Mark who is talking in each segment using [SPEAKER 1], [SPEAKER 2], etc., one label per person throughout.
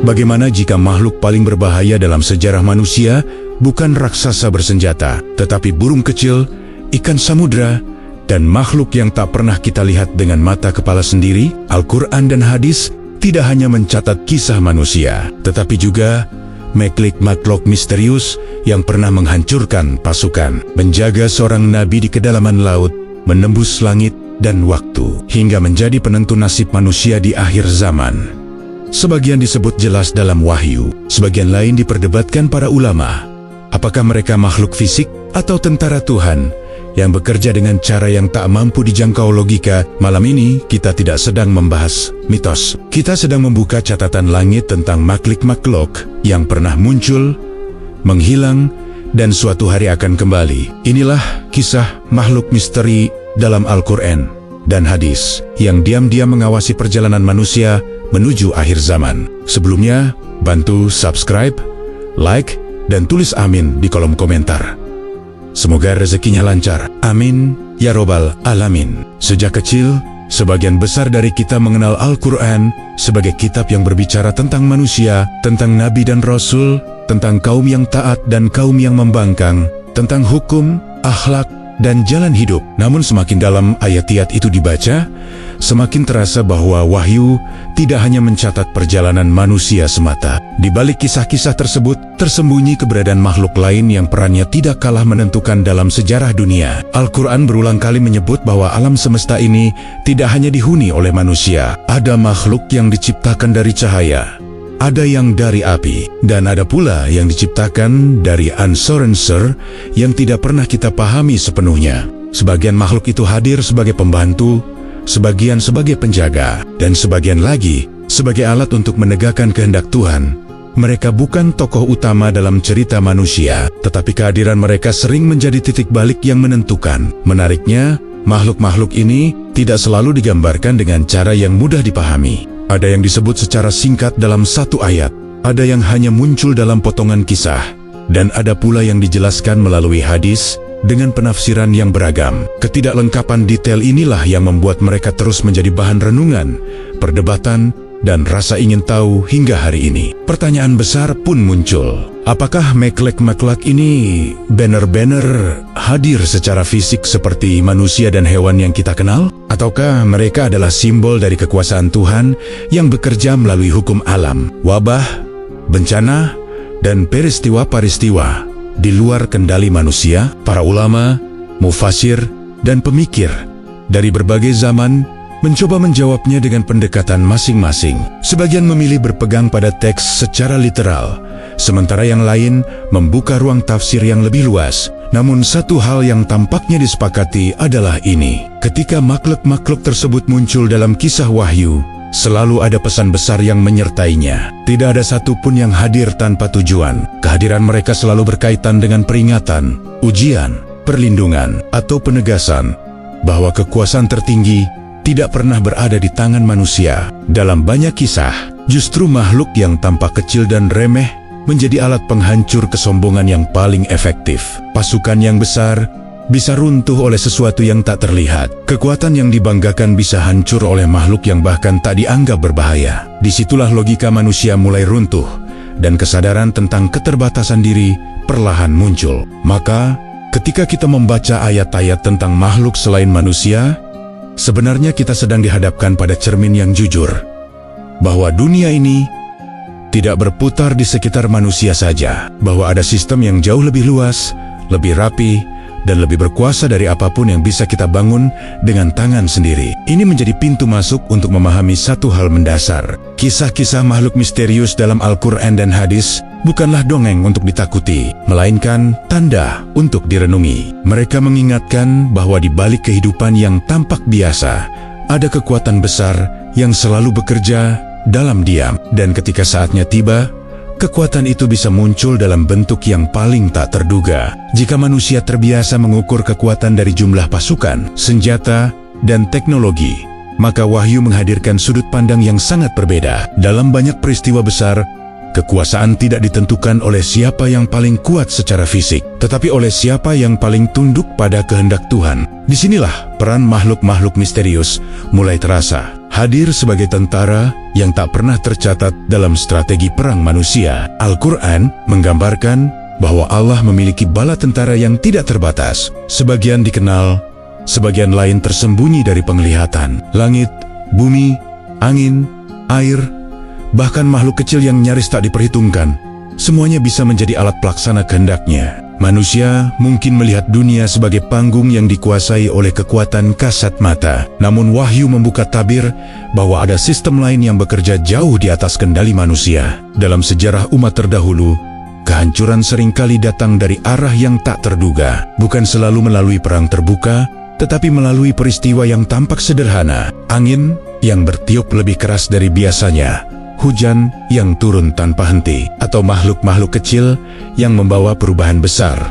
[SPEAKER 1] Bagaimana jika makhluk paling berbahaya dalam sejarah manusia bukan raksasa bersenjata, tetapi burung kecil, ikan samudra, dan makhluk yang tak pernah kita lihat dengan mata kepala sendiri? Al-Quran dan hadis tidak hanya mencatat kisah manusia, tetapi juga makhluk misterius yang pernah menghancurkan pasukan, menjaga seorang nabi di kedalaman laut, menembus langit dan waktu, hingga menjadi penentu nasib manusia di akhir zaman. Sebagian disebut jelas dalam wahyu, sebagian lain diperdebatkan para ulama. Apakah mereka makhluk fisik atau tentara Tuhan yang bekerja dengan cara yang tak mampu dijangkau logika? Malam ini kita tidak sedang membahas mitos. Kita sedang membuka catatan langit tentang makhluk yang pernah muncul, menghilang, dan suatu hari akan kembali. Inilah kisah makhluk misteri dalam Al-Quran dan hadis yang diam-diam mengawasi perjalanan manusia menuju akhir zaman. Sebelumnya, bantu subscribe, like, dan tulis amin di kolom komentar. Semoga rezekinya lancar. Amin, ya robbal alamin. Sejak kecil, sebagian besar dari kita mengenal Al-Quran sebagai kitab yang berbicara tentang manusia, tentang nabi dan rasul, tentang kaum yang taat dan kaum yang membangkang, tentang hukum, akhlak, dan jalan hidup. Namun semakin dalam ayat-ayat itu dibaca, semakin terasa bahwa wahyu tidak hanya mencatat perjalanan manusia semata. Di balik kisah-kisah tersebut, tersembunyi keberadaan makhluk lain yang perannya tidak kalah menentukan dalam sejarah dunia. Al-Quran berulang kali menyebut bahwa alam semesta ini tidak hanya dihuni oleh manusia. Ada makhluk yang diciptakan dari cahaya, ada yang dari api, dan ada pula yang diciptakan dari unsur yang tidak pernah kita pahami sepenuhnya. Sebagian makhluk itu hadir sebagai pembantu, sebagian sebagai penjaga, dan sebagian lagi sebagai alat untuk menegakkan kehendak Tuhan. Mereka bukan tokoh utama dalam cerita manusia, tetapi kehadiran mereka sering menjadi titik balik yang menentukan. Menariknya, makhluk-makhluk ini tidak selalu digambarkan dengan cara yang mudah dipahami. Ada yang disebut secara singkat dalam satu ayat, ada yang hanya muncul dalam potongan kisah, dan ada pula yang dijelaskan melalui hadis dengan penafsiran yang beragam. Ketidaklengkapan detail inilah yang membuat mereka terus menjadi bahan renungan, perdebatan, dan rasa ingin tahu hingga hari ini. Pertanyaan besar pun muncul. Apakah makhluk ini benar-benar hadir secara fisik seperti manusia dan hewan yang kita kenal? Ataukah mereka adalah simbol dari kekuasaan Tuhan yang bekerja melalui hukum alam, wabah, bencana, dan peristiwa-peristiwa di luar kendali manusia? Para ulama, mufasir, dan pemikir dari berbagai zaman mencoba menjawabnya dengan pendekatan masing-masing. Sebagian memilih berpegang pada teks secara literal, sementara yang lain membuka ruang tafsir yang lebih luas. Namun satu hal yang tampaknya disepakati adalah ini: ketika makhluk-makhluk tersebut muncul dalam kisah wahyu, selalu ada pesan besar yang menyertainya. Tidak ada satupun yang hadir tanpa tujuan. Kehadiran mereka selalu berkaitan dengan peringatan, ujian, perlindungan, atau penegasan bahwa kekuasaan tertinggi tidak pernah berada di tangan manusia. Dalam banyak kisah, justru makhluk yang tampak kecil dan remeh menjadi alat penghancur kesombongan yang paling efektif. Pasukan yang besar bisa runtuh oleh sesuatu yang tak terlihat. Kekuatan yang dibanggakan bisa hancur oleh makhluk yang bahkan tak dianggap berbahaya. Disitulah logika manusia mulai runtuh, dan kesadaran tentang keterbatasan diri perlahan muncul. Maka, ketika kita membaca ayat-ayat tentang makhluk selain manusia, sebenarnya kita sedang dihadapkan pada cermin yang jujur, bahwa dunia ini tidak berputar di sekitar manusia saja, bahwa ada sistem yang jauh lebih luas, lebih rapi, dan lebih berkuasa dari apapun yang bisa kita bangun dengan tangan sendiri. Ini menjadi pintu masuk untuk memahami satu hal mendasar. Kisah-kisah makhluk misterius dalam Al-Quran dan hadis bukanlah dongeng untuk ditakuti, melainkan tanda untuk direnungi. Mereka mengingatkan bahwa di balik kehidupan yang tampak biasa, ada kekuatan besar yang selalu bekerja dalam diam. Dan ketika saatnya tiba, kekuatan itu bisa muncul dalam bentuk yang paling tak terduga. Jika manusia terbiasa mengukur kekuatan dari jumlah pasukan, senjata, dan teknologi, maka wahyu menghadirkan sudut pandang yang sangat berbeda. Dalam banyak peristiwa besar, kekuasaan tidak ditentukan oleh siapa yang paling kuat secara fisik, tetapi oleh siapa yang paling tunduk pada kehendak Tuhan. Disinilah peran makhluk-makhluk misterius mulai terasa. hadir sebagai tentara yang tak pernah tercatat dalam strategi perang manusia. Al-Quran menggambarkan bahwa Allah memiliki bala tentara yang tidak terbatas. Sebagian dikenal, sebagian lain tersembunyi dari penglihatan. Langit, bumi, angin, air, bahkan makhluk kecil yang nyaris tak diperhitungkan, semuanya bisa menjadi alat pelaksana kehendaknya. Manusia mungkin melihat dunia sebagai panggung yang dikuasai oleh kekuatan kasat mata. Namun wahyu membuka tabir bahwa ada sistem lain yang bekerja jauh di atas kendali manusia. Dalam sejarah umat terdahulu, kehancuran seringkali datang dari arah yang tak terduga. Bukan selalu melalui perang terbuka, tetapi melalui peristiwa yang tampak sederhana. Angin yang bertiup lebih keras dari biasanya, hujan yang turun tanpa henti, atau makhluk-makhluk kecil yang membawa perubahan besar.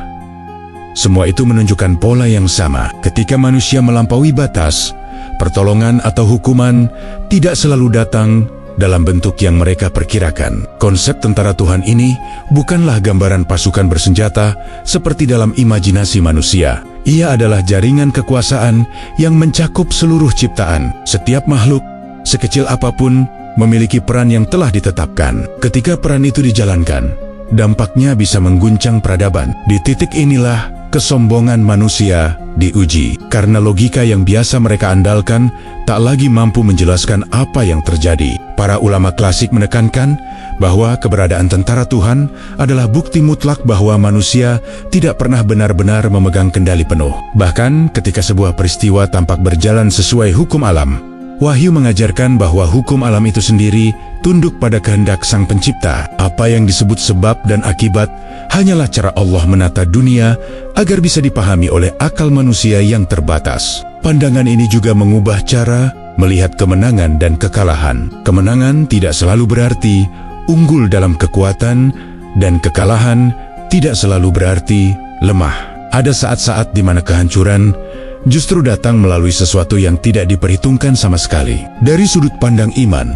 [SPEAKER 1] Semua itu menunjukkan pola yang sama. Ketika manusia melampaui batas, pertolongan atau hukuman tidak selalu datang dalam bentuk yang mereka perkirakan. Konsep tentara Tuhan ini bukanlah gambaran pasukan bersenjata seperti dalam imajinasi manusia. Ia adalah jaringan kekuasaan yang mencakup seluruh ciptaan. Setiap makhluk, sekecil apapun, memiliki peran yang telah ditetapkan. Ketika peran itu dijalankan, dampaknya bisa mengguncang peradaban. Di titik inilah kesombongan manusia diuji, karena logika yang biasa mereka andalkan tak lagi mampu menjelaskan apa yang terjadi. Para ulama klasik menekankan bahwa keberadaan tentara Tuhan adalah bukti mutlak bahwa manusia tidak pernah benar-benar memegang kendali penuh. Bahkan ketika sebuah peristiwa tampak berjalan sesuai hukum alam, wahyu mengajarkan bahwa hukum alam itu sendiri tunduk pada kehendak Sang Pencipta. Apa yang disebut sebab dan akibat hanyalah cara Allah menata dunia agar bisa dipahami oleh akal manusia yang terbatas. Pandangan ini juga mengubah cara melihat kemenangan dan kekalahan. Kemenangan tidak selalu berarti unggul dalam kekuatan, dan kekalahan tidak selalu berarti lemah. Ada saat-saat di mana kehancuran justru datang melalui sesuatu yang tidak diperhitungkan sama sekali. Dari sudut pandang iman,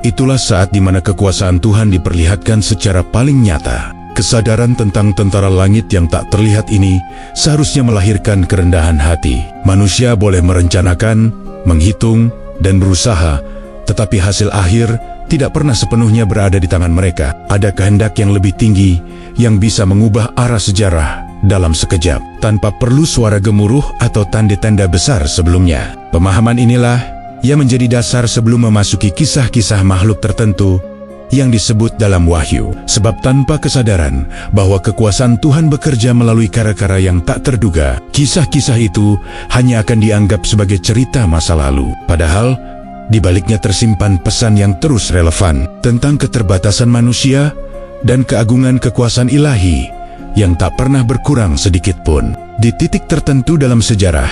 [SPEAKER 1] itulah saat di mana kekuasaan Tuhan diperlihatkan secara paling nyata. Kesadaran tentang tentara langit yang tak terlihat ini seharusnya melahirkan kerendahan hati. Manusia boleh merencanakan, menghitung, dan berusaha, tetapi hasil akhir tidak pernah sepenuhnya berada di tangan mereka. Ada kehendak yang lebih tinggi yang bisa mengubah arah sejarah dalam sekejap, tanpa perlu suara gemuruh atau tanda-tanda besar sebelumnya. Pemahaman inilah yang menjadi dasar sebelum memasuki kisah-kisah makhluk tertentu yang disebut dalam wahyu. Sebab tanpa kesadaran bahwa kekuasaan Tuhan bekerja melalui cara-cara yang tak terduga, kisah-kisah itu hanya akan dianggap sebagai cerita masa lalu. Padahal di baliknya tersimpan pesan yang terus relevan tentang keterbatasan manusia dan keagungan kekuasaan ilahi yang tak pernah berkurang sedikit pun. Di titik tertentu dalam sejarah,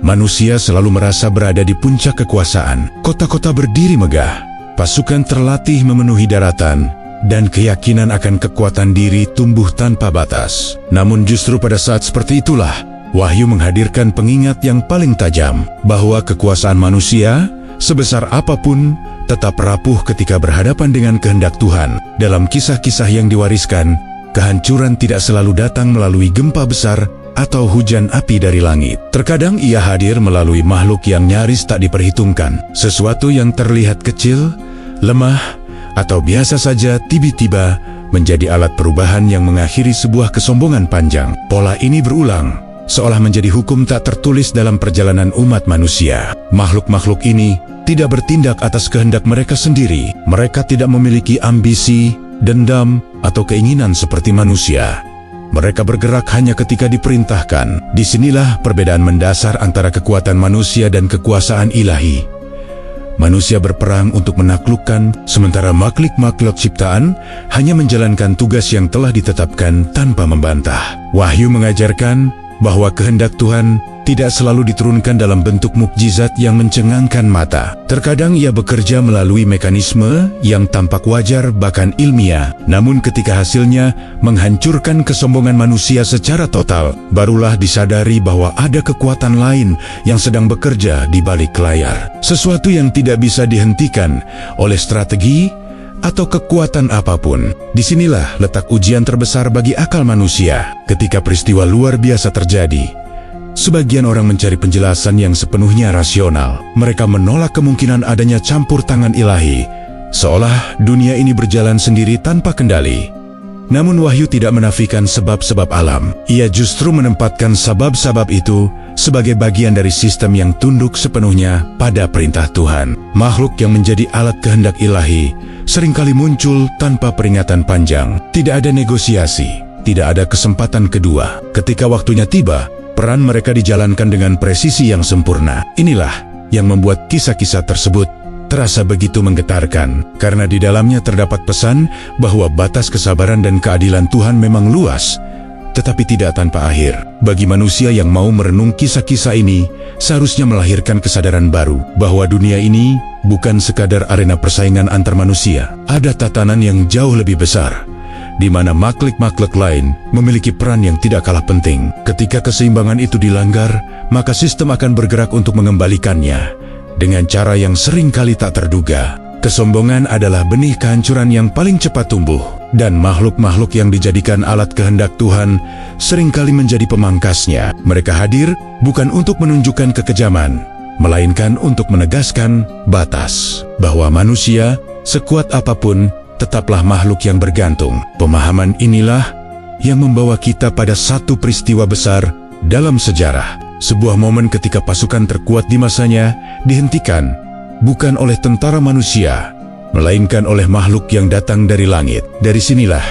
[SPEAKER 1] manusia selalu merasa berada di puncak kekuasaan. Kota-kota berdiri megah, pasukan terlatih memenuhi daratan, dan keyakinan akan kekuatan diri tumbuh tanpa batas. Namun justru pada saat seperti itulah, wahyu menghadirkan pengingat yang paling tajam, bahwa kekuasaan manusia, sebesar apapun, tetap rapuh ketika berhadapan dengan kehendak Tuhan. Dalam kisah-kisah yang diwariskan, kehancuran tidak selalu datang melalui gempa besar atau hujan api dari langit. Terkadang ia hadir melalui makhluk yang nyaris tak diperhitungkan. Sesuatu yang terlihat kecil, lemah, atau biasa saja tiba-tiba menjadi alat perubahan yang mengakhiri sebuah kesombongan panjang. Pola ini berulang, seolah menjadi hukum tak tertulis dalam perjalanan umat manusia. Makhluk-makhluk ini tidak bertindak atas kehendak mereka sendiri. Mereka tidak memiliki ambisi, dendam, atau keinginan seperti manusia. Mereka bergerak hanya ketika diperintahkan. Disinilah perbedaan mendasar antara kekuatan manusia dan kekuasaan ilahi. Manusia berperang untuk menaklukkan, sementara makhluk-makhluk ciptaan hanya menjalankan tugas yang telah ditetapkan tanpa membantah. Wahyu mengajarkan bahwa kehendak Tuhan tidak selalu diturunkan dalam bentuk mukjizat yang mencengangkan mata. Terkadang ia bekerja melalui mekanisme yang tampak wajar bahkan ilmiah. Namun ketika hasilnya menghancurkan kesombongan manusia secara total, barulah disadari bahwa ada kekuatan lain yang sedang bekerja di balik layar. Sesuatu yang tidak bisa dihentikan oleh strategi atau kekuatan apapun. Disinilah letak ujian terbesar bagi akal manusia. Ketika peristiwa luar biasa terjadi, Sebagian orang mencari penjelasan yang sepenuhnya rasional. Mereka menolak kemungkinan adanya campur tangan ilahi, seolah dunia ini berjalan sendiri tanpa kendali. Namun Wahyu tidak menafikan sebab-sebab alam. Ia justru menempatkan sebab-sebab itu sebagai bagian dari sistem yang tunduk sepenuhnya pada perintah Tuhan. Makhluk yang menjadi alat kehendak ilahi seringkali muncul tanpa peringatan panjang. Tidak ada negosiasi, tidak ada kesempatan kedua. Ketika waktunya tiba, peran mereka dijalankan dengan presisi yang sempurna. Inilah yang membuat kisah-kisah tersebut terasa begitu menggetarkan, karena di dalamnya terdapat pesan bahwa batas kesabaran dan keadilan Tuhan memang luas, tetapi tidak tanpa akhir. Bagi manusia yang mau merenung kisah-kisah ini, seharusnya melahirkan kesadaran baru bahwa dunia ini bukan sekadar arena persaingan antar manusia. Ada tatanan yang jauh lebih besar, di mana makhluk-makhluk lain memiliki peran yang tidak kalah penting. Ketika keseimbangan itu dilanggar, maka sistem akan bergerak untuk mengembalikannya dengan cara yang sering kali tak terduga. Kesombongan adalah benih kehancuran yang paling cepat tumbuh, dan makhluk-makhluk yang dijadikan alat kehendak Tuhan seringkali menjadi pemangkasnya. Mereka hadir bukan untuk menunjukkan kekejaman, melainkan untuk menegaskan batas, bahwa manusia, sekuat apapun, tetaplah makhluk yang bergantung. Pemahaman inilah yang membawa kita pada satu peristiwa besar dalam sejarah. Sebuah momen ketika pasukan terkuat di masanya dihentikan bukan oleh tentara manusia, melainkan oleh makhluk yang datang dari langit. Dari sinilah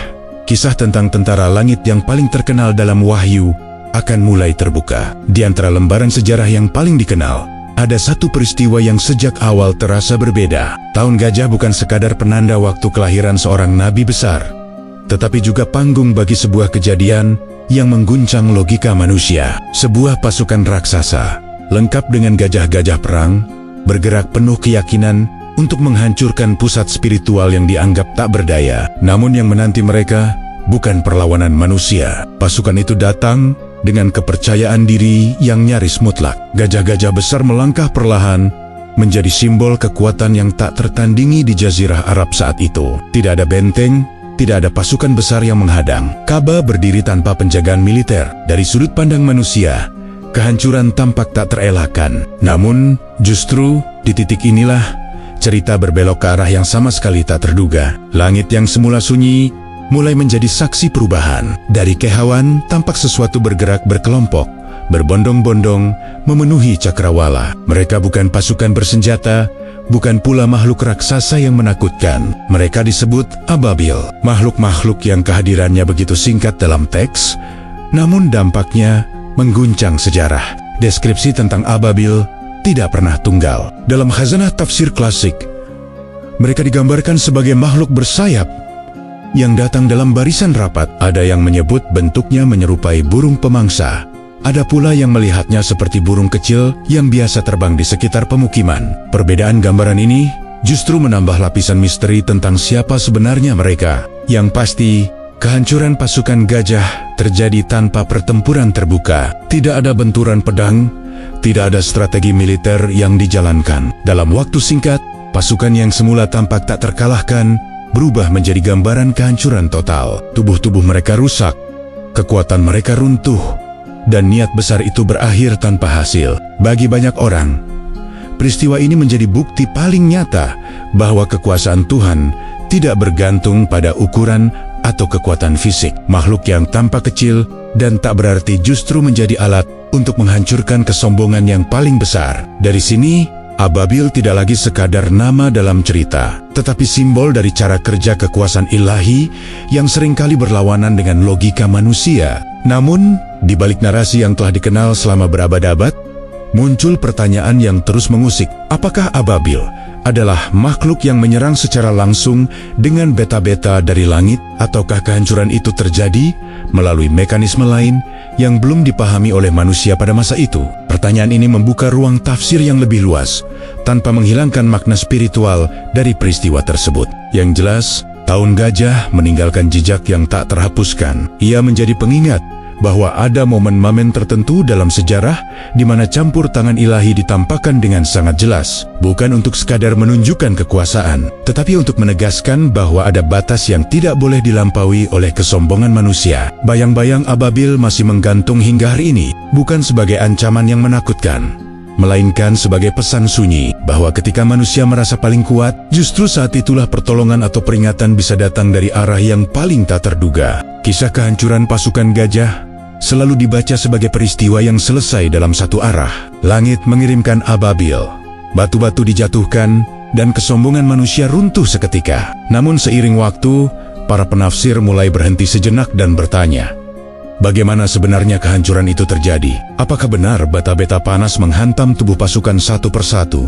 [SPEAKER 1] kisah tentang tentara langit yang paling terkenal dalam Wahyu akan mulai terbuka. Di antara lembaran sejarah yang paling dikenal, ada satu peristiwa yang sejak awal terasa berbeda. Tahun Gajah bukan sekadar penanda waktu kelahiran seorang nabi besar, tetapi juga panggung bagi sebuah kejadian yang mengguncang logika manusia. Sebuah pasukan raksasa, lengkap dengan gajah-gajah perang, bergerak penuh keyakinan untuk menghancurkan pusat spiritual yang dianggap tak berdaya. Namun yang menanti mereka bukan perlawanan manusia. Pasukan itu datang dengan kepercayaan diri yang nyaris mutlak. Gajah-gajah besar melangkah perlahan, menjadi simbol kekuatan yang tak tertandingi di Jazirah Arab saat itu. Tidak ada benteng, tidak ada pasukan besar yang menghadang. Ka'bah berdiri tanpa penjagaan militer. Dari sudut pandang manusia, kehancuran tampak tak terelakkan. Namun, justru di titik inilah cerita berbelok ke arah yang sama sekali tak terduga. Langit yang semula sunyi mulai menjadi saksi perubahan. Dari kehauan, tampak sesuatu bergerak berkelompok, berbondong-bondong, memenuhi cakrawala. Mereka bukan pasukan bersenjata, bukan pula makhluk raksasa yang menakutkan. Mereka disebut Ababil, makhluk-makhluk yang kehadirannya begitu singkat dalam teks, namun dampaknya mengguncang sejarah. Deskripsi tentang Ababil tidak pernah tunggal. Dalam khazanah tafsir klasik, mereka digambarkan sebagai makhluk bersayap yang datang dalam barisan rapat. Ada yang menyebut bentuknya menyerupai burung pemangsa. Ada pula yang melihatnya seperti burung kecil yang biasa terbang di sekitar pemukiman. Perbedaan gambaran ini justru menambah lapisan misteri tentang siapa sebenarnya mereka. Yang pasti, kehancuran pasukan gajah terjadi tanpa pertempuran terbuka. Tidak ada benturan pedang, tidak ada strategi militer yang dijalankan. Dalam waktu singkat, pasukan yang semula tampak tak terkalahkan berubah menjadi gambaran kehancuran total. Tubuh-tubuh mereka rusak, kekuatan mereka runtuh, dan niat besar itu berakhir tanpa hasil. Bagi banyak orang, peristiwa ini menjadi bukti paling nyata bahwa kekuasaan Tuhan tidak bergantung pada ukuran atau kekuatan fisik. Makhluk yang tampak kecil dan tak berarti justru menjadi alat untuk menghancurkan kesombongan yang paling besar. Dari sini, Ababil tidak lagi sekadar nama dalam cerita, tetapi simbol dari cara kerja kekuasaan ilahi yang seringkali berlawanan dengan logika manusia. Namun, di balik narasi yang telah dikenal selama berabad-abad, muncul pertanyaan yang terus mengusik. Apakah Ababil adalah makhluk yang menyerang secara langsung dengan beta-beta dari langit, ataukah kehancuran itu terjadi melalui mekanisme lain yang belum dipahami oleh manusia pada masa itu? Pertanyaan ini membuka ruang tafsir yang lebih luas, tanpa menghilangkan makna spiritual dari peristiwa tersebut. Yang jelas, Tahun Gajah meninggalkan jejak yang tak terhapuskan. Ia menjadi pengingat bahwa ada momen-momen tertentu dalam sejarah di mana campur tangan ilahi ditampakkan dengan sangat jelas, bukan untuk sekadar menunjukkan kekuasaan, tetapi untuk menegaskan bahwa ada batas yang tidak boleh dilampaui oleh kesombongan manusia. Bayang-bayang ababil masih menggantung hingga hari ini, bukan sebagai ancaman yang menakutkan, melainkan sebagai pesan sunyi bahwa ketika manusia merasa paling kuat, justru saat itulah pertolongan atau peringatan bisa datang dari arah yang paling tak terduga. Kisah kehancuran pasukan gajah selalu dibaca sebagai peristiwa yang selesai dalam satu arah. Langit mengirimkan ababil, batu-batu dijatuhkan, dan kesombongan manusia runtuh seketika. Namun seiring waktu, para penafsir mulai berhenti sejenak dan bertanya, bagaimana sebenarnya kehancuran itu terjadi? Apakah benar bata-bata panas menghantam tubuh pasukan satu persatu?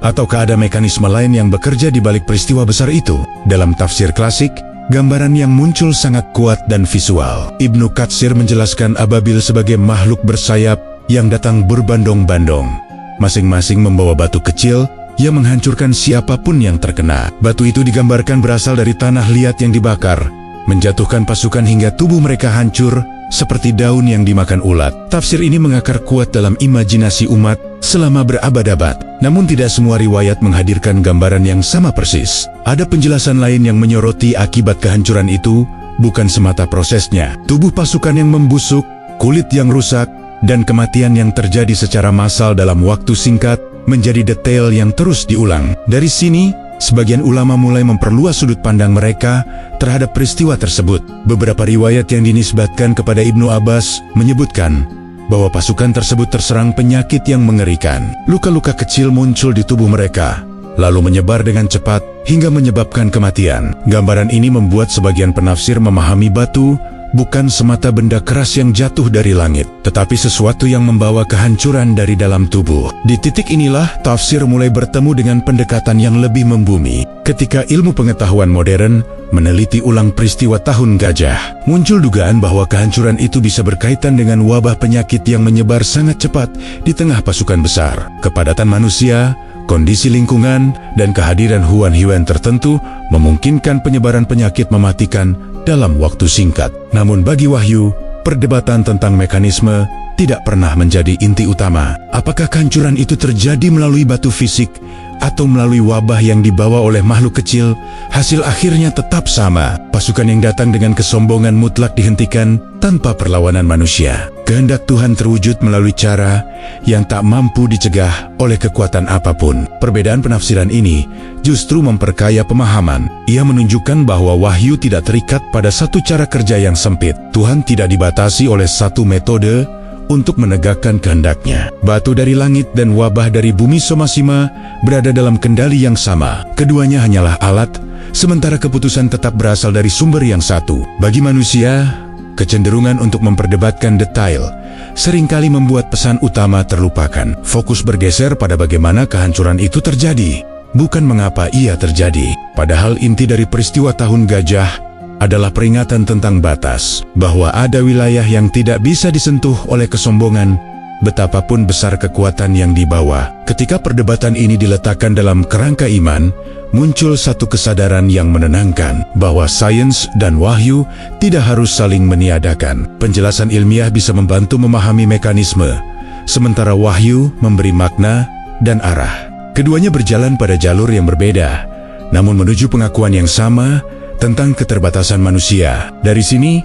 [SPEAKER 1] Ataukah ada mekanisme lain yang bekerja di balik peristiwa besar itu? Dalam tafsir klasik, gambaran yang muncul sangat kuat dan visual. Ibnu Katsir menjelaskan ababil sebagai makhluk bersayap yang datang berbandong-bandong, masing-masing membawa batu kecil yang menghancurkan siapapun yang terkena. Batu itu digambarkan berasal dari tanah liat yang dibakar, menjatuhkan pasukan hingga tubuh mereka hancur seperti daun yang dimakan ulat. Tafsir ini mengakar kuat dalam imajinasi umat selama berabad-abad. Namun tidak semua riwayat menghadirkan gambaran yang sama persis. Ada penjelasan lain yang menyoroti akibat kehancuran itu bukan semata prosesnya. Tubuh pasukan yang membusuk, kulit yang rusak, dan kematian yang terjadi secara massal dalam waktu singkat menjadi detail yang terus diulang. Dari sini, sebagian ulama mulai memperluas sudut pandang mereka terhadap peristiwa tersebut. Beberapa riwayat yang dinisbatkan kepada Ibnu Abbas menyebutkan bahwa pasukan tersebut terserang penyakit yang mengerikan. Luka-luka kecil muncul di tubuh mereka, lalu menyebar dengan cepat hingga menyebabkan kematian. Gambaran ini membuat sebagian penafsir memahami batu bukan semata benda keras yang jatuh dari langit, tetapi sesuatu yang membawa kehancuran dari dalam tubuh. Di titik inilah tafsir mulai bertemu dengan pendekatan yang lebih membumi. Ketika ilmu pengetahuan modern meneliti ulang peristiwa tahun gajah, muncul dugaan bahwa kehancuran itu bisa berkaitan dengan wabah penyakit yang menyebar sangat cepat di tengah pasukan besar. Kepadatan manusia, kondisi lingkungan, dan kehadiran hewan-hewan tertentu memungkinkan penyebaran penyakit mematikan dalam waktu singkat. Namun bagi Wahyu, perdebatan tentang mekanisme tidak pernah menjadi inti utama. Apakah kehancuran itu terjadi melalui batu fisik atau melalui wabah yang dibawa oleh makhluk kecil? Hasil akhirnya tetap sama. Pasukan yang datang dengan kesombongan mutlak dihentikan tanpa perlawanan manusia. Kehendak Tuhan terwujud melalui cara yang tak mampu dicegah oleh kekuatan apapun. Perbedaan penafsiran ini justru memperkaya pemahaman. Ia menunjukkan bahwa wahyu tidak terikat pada satu cara kerja yang sempit. Tuhan tidak dibatasi oleh satu metode untuk menegakkan kehendaknya. Batu dari langit dan wabah dari bumi Somasima berada dalam kendali yang sama. Keduanya hanyalah alat, sementara keputusan tetap berasal dari sumber yang satu. Bagi manusia, kecenderungan untuk memperdebatkan detail seringkali membuat pesan utama terlupakan. Fokus bergeser pada bagaimana kehancuran itu terjadi, bukan mengapa ia terjadi. Padahal inti dari peristiwa tahun gajah adalah peringatan tentang batas, bahwa ada wilayah yang tidak bisa disentuh oleh kesombongan, betapapun besar kekuatan yang dibawa. Ketika perdebatan ini diletakkan dalam kerangka iman, muncul satu kesadaran yang menenangkan, bahwa sains dan wahyu tidak harus saling meniadakan. Penjelasan ilmiah bisa membantu memahami mekanisme, sementara wahyu memberi makna dan arah. Keduanya berjalan pada jalur yang berbeda, namun menuju pengakuan yang sama tentang keterbatasan manusia. Dari sini,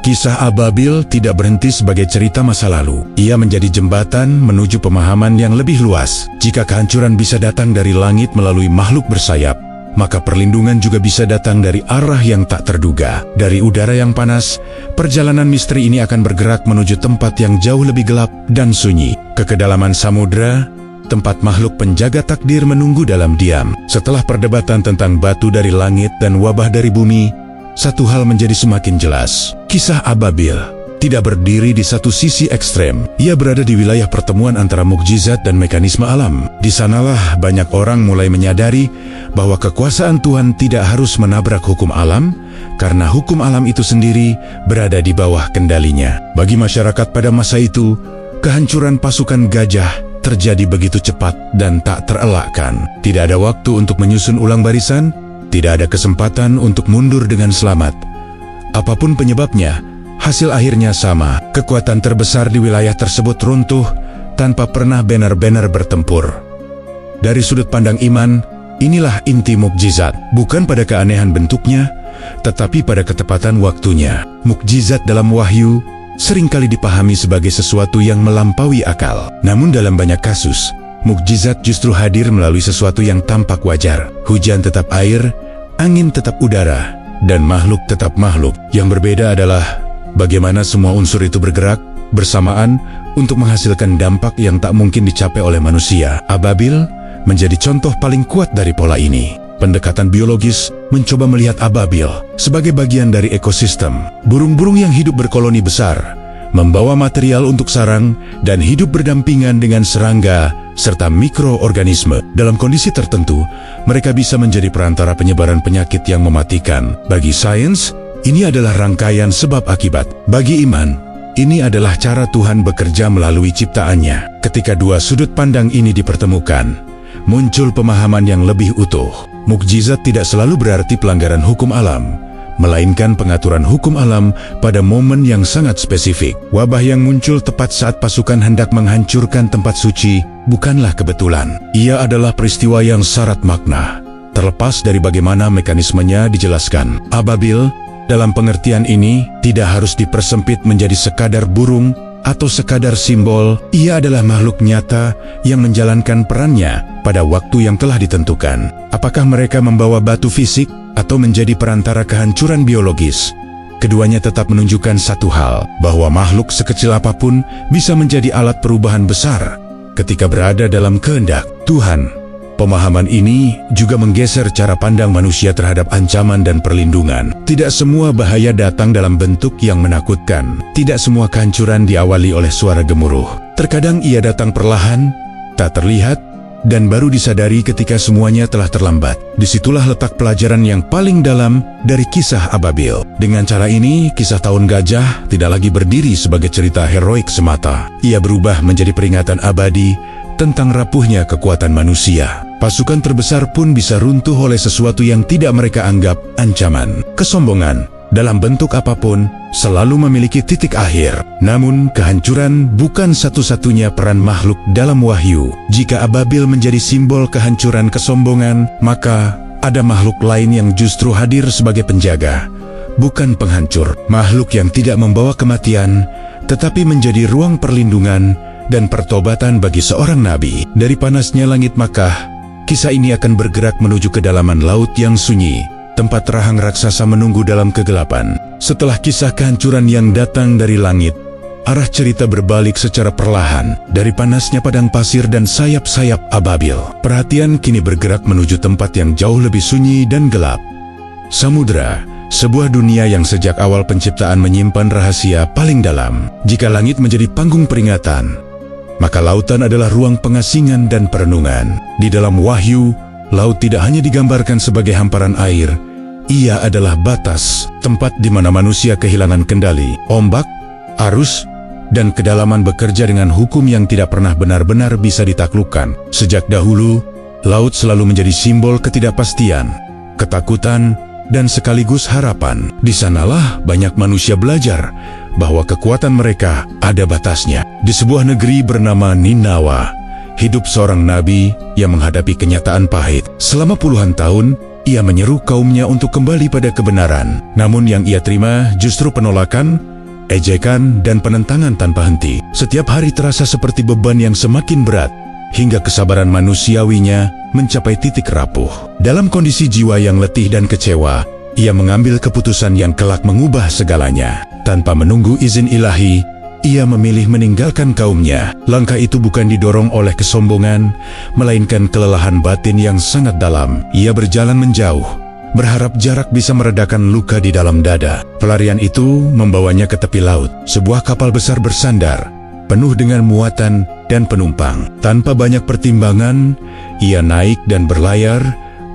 [SPEAKER 1] kisah Ababil tidak berhenti sebagai cerita masa lalu. Ia menjadi jembatan menuju pemahaman yang lebih luas. Jika kehancuran bisa datang dari langit melalui makhluk bersayap, maka perlindungan juga bisa datang dari arah yang tak terduga. Dari udara yang panas, perjalanan misteri ini akan bergerak menuju tempat yang jauh lebih gelap dan sunyi. Ke kedalaman samudra, tempat makhluk penjaga takdir menunggu dalam diam. Setelah perdebatan tentang batu dari langit dan wabah dari bumi, satu hal menjadi semakin jelas. Kisah Ababil tidak berdiri di satu sisi ekstrem. Ia berada di wilayah pertemuan antara mukjizat dan mekanisme alam. Di sanalah banyak orang mulai menyadari bahwa kekuasaan Tuhan tidak harus menabrak hukum alam, karena hukum alam itu sendiri berada di bawah kendalinya. Bagi masyarakat pada masa itu, kehancuran pasukan gajah terjadi begitu cepat dan tak terelakkan. Tidak ada waktu untuk menyusun ulang barisan, tidak ada kesempatan untuk mundur dengan selamat. Apapun penyebabnya, Hasil akhirnya sama, kekuatan terbesar di wilayah tersebut runtuh tanpa pernah benar-benar bertempur. Dari sudut pandang iman, inilah inti mukjizat, bukan pada keanehan bentuknya, tetapi pada ketepatan waktunya. Mukjizat dalam wahyu seringkali dipahami sebagai sesuatu yang melampaui akal. Namun dalam banyak kasus, mukjizat justru hadir melalui sesuatu yang tampak wajar. Hujan tetap air, angin tetap udara, dan makhluk tetap makhluk. Yang berbeda adalah bagaimana semua unsur itu bergerak bersamaan untuk menghasilkan dampak yang tak mungkin dicapai oleh manusia. Ababil menjadi contoh paling kuat dari pola ini. Pendekatan biologis mencoba melihat ababil sebagai bagian dari ekosistem. Burung-burung yang hidup berkoloni besar, membawa material untuk sarang, dan hidup berdampingan dengan serangga serta mikroorganisme. Dalam kondisi tertentu, mereka bisa menjadi perantara penyebaran penyakit yang mematikan. Bagi sains, ini adalah rangkaian sebab akibat. Bagi iman, ini adalah cara Tuhan bekerja melalui ciptaannya. Ketika dua sudut pandang ini dipertemukan, muncul pemahaman yang lebih utuh. Mukjizat tidak selalu berarti pelanggaran hukum alam, melainkan pengaturan hukum alam pada momen yang sangat spesifik. Wabah yang muncul tepat saat pasukan hendak menghancurkan tempat suci bukanlah kebetulan. Ia adalah peristiwa yang syarat makna, terlepas dari bagaimana mekanismenya dijelaskan. Ababil, dalam pengertian ini, tidak harus dipersempit menjadi sekadar burung atau sekadar simbol. Ia adalah makhluk nyata yang menjalankan perannya pada waktu yang telah ditentukan. Apakah mereka membawa batu fisik atau menjadi perantara kehancuran biologis? Keduanya tetap menunjukkan satu hal, bahwa makhluk sekecil apapun bisa menjadi alat perubahan besar ketika berada dalam kehendak Tuhan. Pemahaman ini juga menggeser cara pandang manusia terhadap ancaman dan perlindungan. Tidak semua bahaya datang dalam bentuk yang menakutkan. Tidak semua kehancuran diawali oleh suara gemuruh. Terkadang ia datang perlahan, tak terlihat, dan baru disadari ketika semuanya telah terlambat. Disitulah letak pelajaran yang paling dalam dari kisah Ababil. Dengan cara ini, kisah Tahun Gajah tidak lagi berdiri sebagai cerita heroik semata. Ia berubah menjadi peringatan abadi tentang rapuhnya kekuatan manusia. Pasukan terbesar pun bisa runtuh oleh sesuatu yang tidak mereka anggap ancaman. Kesombongan, dalam bentuk apapun, selalu memiliki titik akhir. Namun, kehancuran bukan satu-satunya peran makhluk dalam wahyu. Jika Ababil menjadi simbol kehancuran kesombongan, maka ada makhluk lain yang justru hadir sebagai penjaga, bukan penghancur. Makhluk yang tidak membawa kematian, tetapi menjadi ruang perlindungan dan pertobatan bagi seorang nabi. Dari panasnya langit Makkah, kisah ini akan bergerak menuju kedalaman laut yang sunyi, tempat rahang raksasa menunggu dalam kegelapan. Setelah kisah kehancuran yang datang dari langit, arah cerita berbalik secara perlahan. Dari panasnya padang pasir dan sayap-sayap Ababil, perhatian kini bergerak menuju tempat yang jauh lebih sunyi dan gelap. Samudra, sebuah dunia yang sejak awal penciptaan menyimpan rahasia paling dalam. Jika langit menjadi panggung peringatan, maka lautan adalah ruang pengasingan dan perenungan. Di dalam wahyu, laut tidak hanya digambarkan sebagai hamparan air, ia adalah batas, tempat di mana manusia kehilangan kendali. Ombak, arus, dan kedalaman bekerja dengan hukum yang tidak pernah benar-benar bisa ditaklukkan. Sejak dahulu, laut selalu menjadi simbol ketidakpastian, ketakutan, dan sekaligus harapan. Di sanalah banyak manusia belajar bahwa kekuatan mereka ada batasnya. Di sebuah negeri bernama Ninawa, hidup seorang nabi yang menghadapi kenyataan pahit. Selama puluhan tahun, ia menyeru kaumnya untuk kembali pada kebenaran. Namun yang ia terima justru penolakan, ejekan, dan penentangan tanpa henti. Setiap hari terasa seperti beban yang semakin berat, hingga kesabaran manusiawinya mencapai titik rapuh. Dalam kondisi jiwa yang letih dan kecewa, ia mengambil keputusan yang kelak mengubah segalanya. Tanpa menunggu izin ilahi, ia memilih meninggalkan kaumnya. Langkah itu bukan didorong oleh kesombongan, melainkan kelelahan batin yang sangat dalam. Ia berjalan menjauh, berharap jarak bisa meredakan luka di dalam dada. Pelarian itu membawanya ke tepi laut. Sebuah kapal besar bersandar, penuh dengan muatan dan penumpang. Tanpa banyak pertimbangan, ia naik dan berlayar,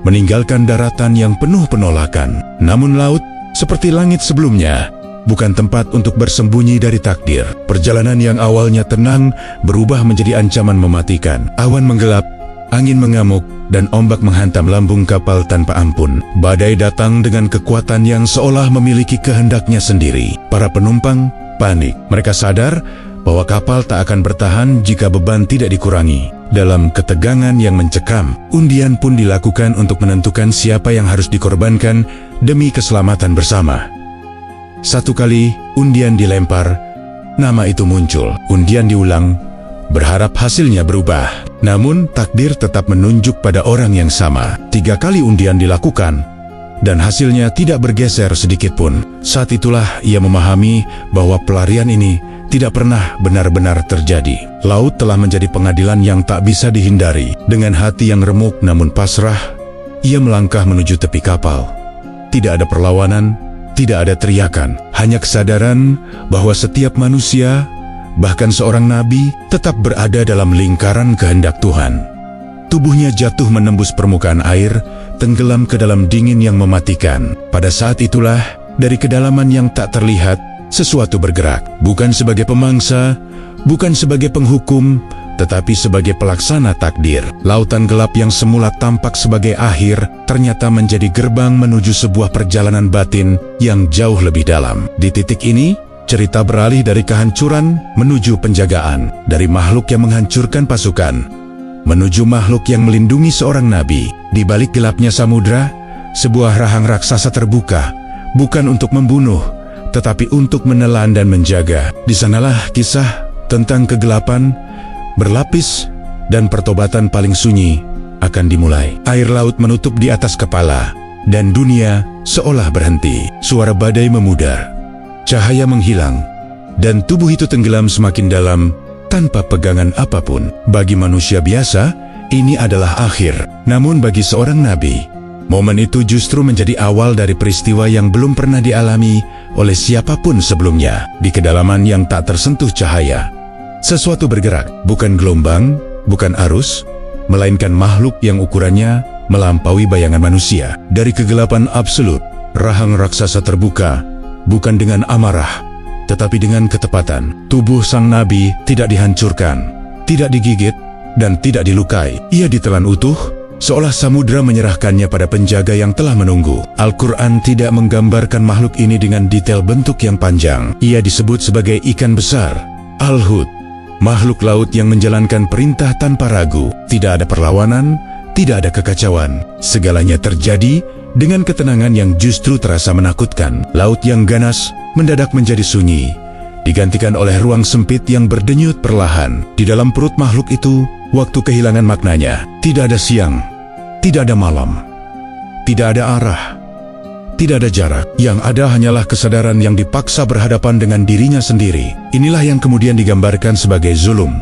[SPEAKER 1] meninggalkan daratan yang penuh penolakan. Namun laut, seperti langit sebelumnya, bukan tempat untuk bersembunyi dari takdir. Perjalanan yang awalnya tenang berubah menjadi ancaman mematikan. Awan menggelap, Angin mengamuk dan ombak menghantam lambung kapal tanpa ampun. Badai datang dengan kekuatan yang seolah memiliki kehendaknya sendiri. Para penumpang panik. Mereka sadar bahwa kapal tak akan bertahan jika beban tidak dikurangi. Dalam ketegangan yang mencekam, undian pun dilakukan untuk menentukan siapa yang harus dikorbankan demi keselamatan bersama. Satu kali undian dilempar, nama itu muncul. Undian diulang, berharap hasilnya berubah. Namun takdir tetap menunjuk pada orang yang sama. 3 kali undian dilakukan, dan hasilnya tidak bergeser sedikitpun. Saat itulah ia memahami bahwa pelarian ini tidak pernah benar-benar terjadi. Laut telah menjadi pengadilan yang tak bisa dihindari. Dengan hati yang remuk namun pasrah, ia melangkah menuju tepi kapal. Tidak ada perlawanan, tidak ada teriakan, hanya kesadaran bahwa setiap manusia, bahkan seorang nabi, tetap berada dalam lingkaran kehendak Tuhan. Tubuhnya jatuh menembus permukaan air, tenggelam ke dalam dingin yang mematikan. Pada saat itulah, dari kedalaman yang tak terlihat, sesuatu bergerak, bukan sebagai pemangsa, bukan sebagai penghukum, tetapi sebagai pelaksana takdir. Lautan gelap yang semula tampak sebagai akhir, ternyata menjadi gerbang menuju sebuah perjalanan batin yang jauh lebih dalam. Di titik ini, cerita beralih dari kehancuran menuju penjagaan, dari makhluk yang menghancurkan pasukan menuju makhluk yang melindungi seorang nabi. Di balik gelapnya samudra, sebuah rahang raksasa terbuka, bukan untuk membunuh, tetapi untuk menelan dan menjaga. Di sanalah kisah tentang kegelapan, berlapis, dan pertobatan paling sunyi akan dimulai. Air laut menutup di atas kepala, dan dunia seolah berhenti. Suara badai memudar, cahaya menghilang, dan tubuh itu tenggelam semakin dalam tanpa pegangan apapun. Bagi manusia biasa, ini adalah akhir. Namun bagi seorang nabi, momen itu justru menjadi awal dari peristiwa yang belum pernah dialami oleh siapapun sebelumnya. Di kedalaman yang tak tersentuh cahaya, sesuatu bergerak, bukan gelombang, bukan arus, melainkan makhluk yang ukurannya melampaui bayangan manusia. Dari kegelapan absolut, rahang raksasa terbuka, bukan dengan amarah, tetapi dengan ketepatan. Tubuh sang nabi tidak dihancurkan, tidak digigit, dan tidak dilukai. Ia ditelan utuh, seolah samudra menyerahkannya pada penjaga yang telah menunggu. Al-Quran tidak menggambarkan makhluk ini dengan detail bentuk yang panjang. Ia disebut sebagai ikan besar, Al-Hud, makhluk laut yang menjalankan perintah tanpa ragu. Tidak ada perlawanan, tidak ada kekacauan. Segalanya terjadi dengan ketenangan yang justru terasa menakutkan. Laut yang ganas mendadak menjadi sunyi, digantikan oleh ruang sempit yang berdenyut perlahan. Di dalam perut makhluk itu, waktu kehilangan maknanya. Tidak ada siang, tidak ada malam, tidak ada arah, tidak ada jarak. Yang ada hanyalah kesadaran yang dipaksa berhadapan dengan dirinya sendiri. Inilah yang kemudian digambarkan sebagai zulum.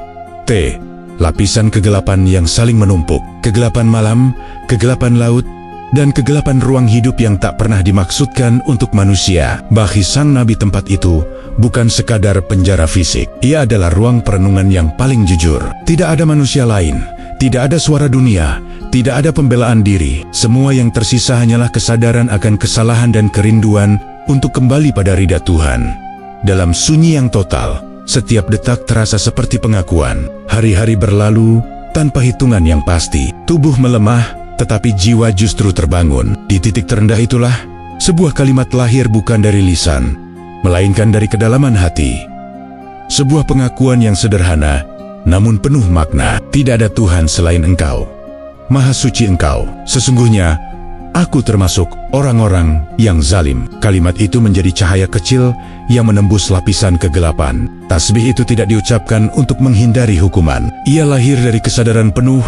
[SPEAKER 1] Lapisan kegelapan yang saling menumpuk. Kegelapan malam, kegelapan laut, dan kegelapan ruang hidup yang tak pernah dimaksudkan untuk manusia. Bagi sang nabi, tempat itu bukan sekadar penjara fisik. Ia adalah ruang perenungan yang paling jujur. Tidak ada manusia lain, tidak ada suara dunia, tidak ada pembelaan diri. Semua yang tersisa hanyalah kesadaran akan kesalahan dan kerinduan untuk kembali pada ridha Tuhan. Dalam sunyi yang total, setiap detak terasa seperti pengakuan. Hari-hari berlalu tanpa hitungan yang pasti. Tubuh melemah, tetapi jiwa justru terbangun. Di titik terendah itulah, sebuah kalimat lahir bukan dari lisan, melainkan dari kedalaman hati. Sebuah pengakuan yang sederhana, namun penuh makna. Tidak ada Tuhan selain Engkau. Maha suci Engkau. Sesungguhnya, aku termasuk orang-orang yang zalim. Kalimat itu menjadi cahaya kecil yang menembus lapisan kegelapan. Tasbih itu tidak diucapkan untuk menghindari hukuman. Ia lahir dari kesadaran penuh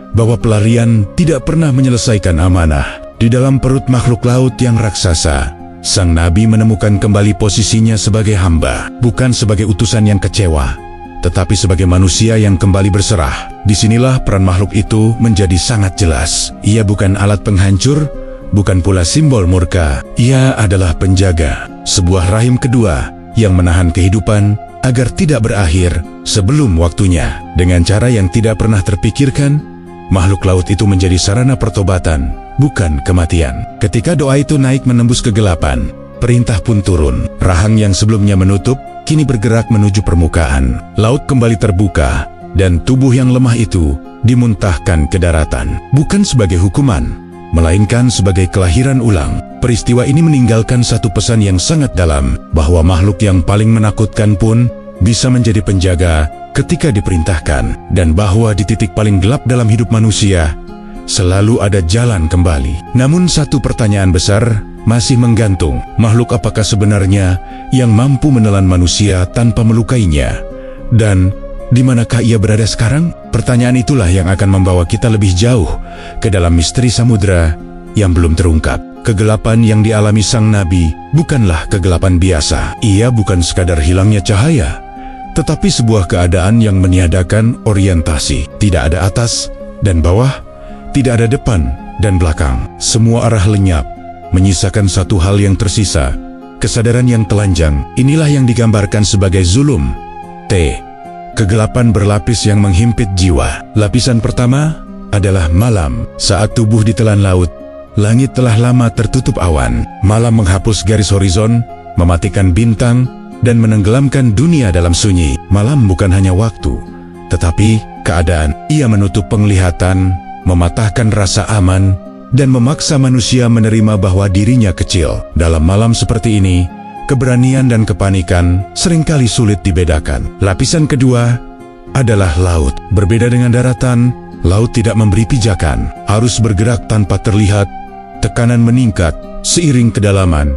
[SPEAKER 1] bahwa pelarian tidak pernah menyelesaikan amanah. Di dalam perut makhluk laut yang raksasa, sang nabi menemukan kembali posisinya sebagai hamba, bukan sebagai utusan yang kecewa, tetapi sebagai manusia yang kembali berserah. Disinilah peran makhluk itu menjadi sangat jelas. Ia bukan alat penghancur, bukan pula simbol murka. Ia adalah penjaga, sebuah rahim kedua yang menahan kehidupan agar tidak berakhir sebelum waktunya. Dengan cara yang tidak pernah terpikirkan, makhluk laut itu menjadi sarana pertobatan, bukan kematian. Ketika doa itu naik menembus kegelapan, perintah pun turun. Rahang yang sebelumnya menutup, kini bergerak menuju permukaan. Laut kembali terbuka, dan tubuh yang lemah itu dimuntahkan ke daratan, bukan sebagai hukuman, melainkan sebagai kelahiran ulang. Peristiwa ini meninggalkan satu pesan yang sangat dalam, bahwa makhluk yang paling menakutkan pun bisa menjadi penjaga ketika diperintahkan, dan bahwa di titik paling gelap dalam hidup manusia, selalu ada jalan kembali. Namun satu pertanyaan besar masih menggantung, makhluk apakah sebenarnya yang mampu menelan manusia tanpa melukainya? Dan di manakah ia berada sekarang? Pertanyaan itulah yang akan membawa kita lebih jauh ke dalam misteri samudera yang belum terungkap. Kegelapan yang dialami sang nabi bukanlah kegelapan biasa. Ia bukan sekadar hilangnya cahaya, tetapi sebuah keadaan yang meniadakan orientasi. Tidak ada atas dan bawah, tidak ada depan dan belakang. Semua arah lenyap, menyisakan satu hal yang tersisa, kesadaran yang telanjang. Inilah yang digambarkan sebagai zulum. Kegelapan berlapis yang menghimpit jiwa. Lapisan pertama adalah malam. Saat tubuh ditelan laut, langit telah lama tertutup awan. Malam menghapus garis horizon, mematikan bintang, dan menenggelamkan dunia dalam sunyi. Malam bukan hanya waktu, tetapi keadaan. Ia menutup penglihatan, mematahkan rasa aman, dan memaksa manusia menerima bahwa dirinya kecil. Dalam malam seperti ini, keberanian dan kepanikan seringkali sulit dibedakan. Lapisan kedua adalah laut. Berbeda dengan daratan, laut tidak memberi pijakan. Arus bergerak tanpa terlihat, tekanan meningkat seiring kedalaman,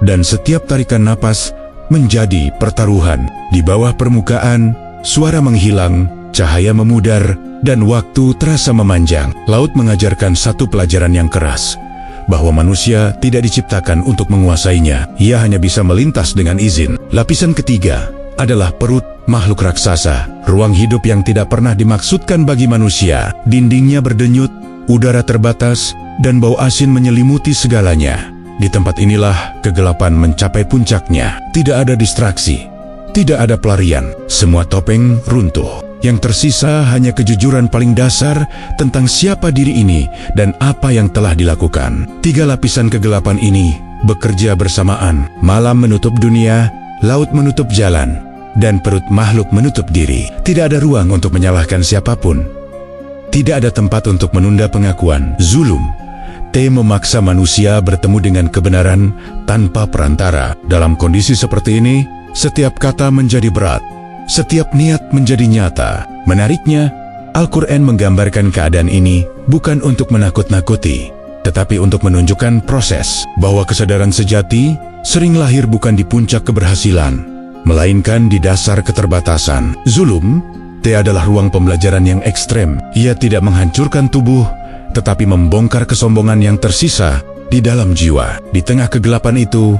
[SPEAKER 1] dan setiap tarikan napas menjadi pertaruhan. Di bawah permukaan, suara menghilang, cahaya memudar, dan waktu terasa memanjang. Laut mengajarkan satu pelajaran yang keras, bahwa manusia tidak diciptakan untuk menguasainya. Ia hanya bisa melintas dengan izin. Lapisan ketiga adalah perut, makhluk raksasa, ruang hidup yang tidak pernah dimaksudkan bagi manusia. Dindingnya berdenyut, udara terbatas, dan bau asin menyelimuti segalanya. Di tempat inilah kegelapan mencapai puncaknya. Tidak ada distraksi, tidak ada pelarian. Semua topeng runtuh. Yang tersisa hanya kejujuran paling dasar tentang siapa diri ini dan apa yang telah dilakukan. Tiga lapisan kegelapan ini bekerja bersamaan. Malam menutup dunia, laut menutup jalan, dan perut makhluk menutup diri. Tidak ada ruang untuk menyalahkan siapapun. Tidak ada tempat untuk menunda pengakuan. Zulum. Memaksa manusia bertemu dengan kebenaran tanpa perantara. Dalam kondisi seperti ini, setiap kata menjadi berat, setiap niat menjadi nyata. Menariknya, Al-Quran menggambarkan keadaan ini bukan untuk menakut-nakuti, tetapi untuk menunjukkan proses, bahwa kesadaran sejati sering lahir bukan di puncak keberhasilan, melainkan di dasar keterbatasan. Zulum adalah ruang pembelajaran yang ekstrem. Ia tidak menghancurkan tubuh, tetapi membongkar kesombongan yang tersisa di dalam jiwa. Di tengah kegelapan itu,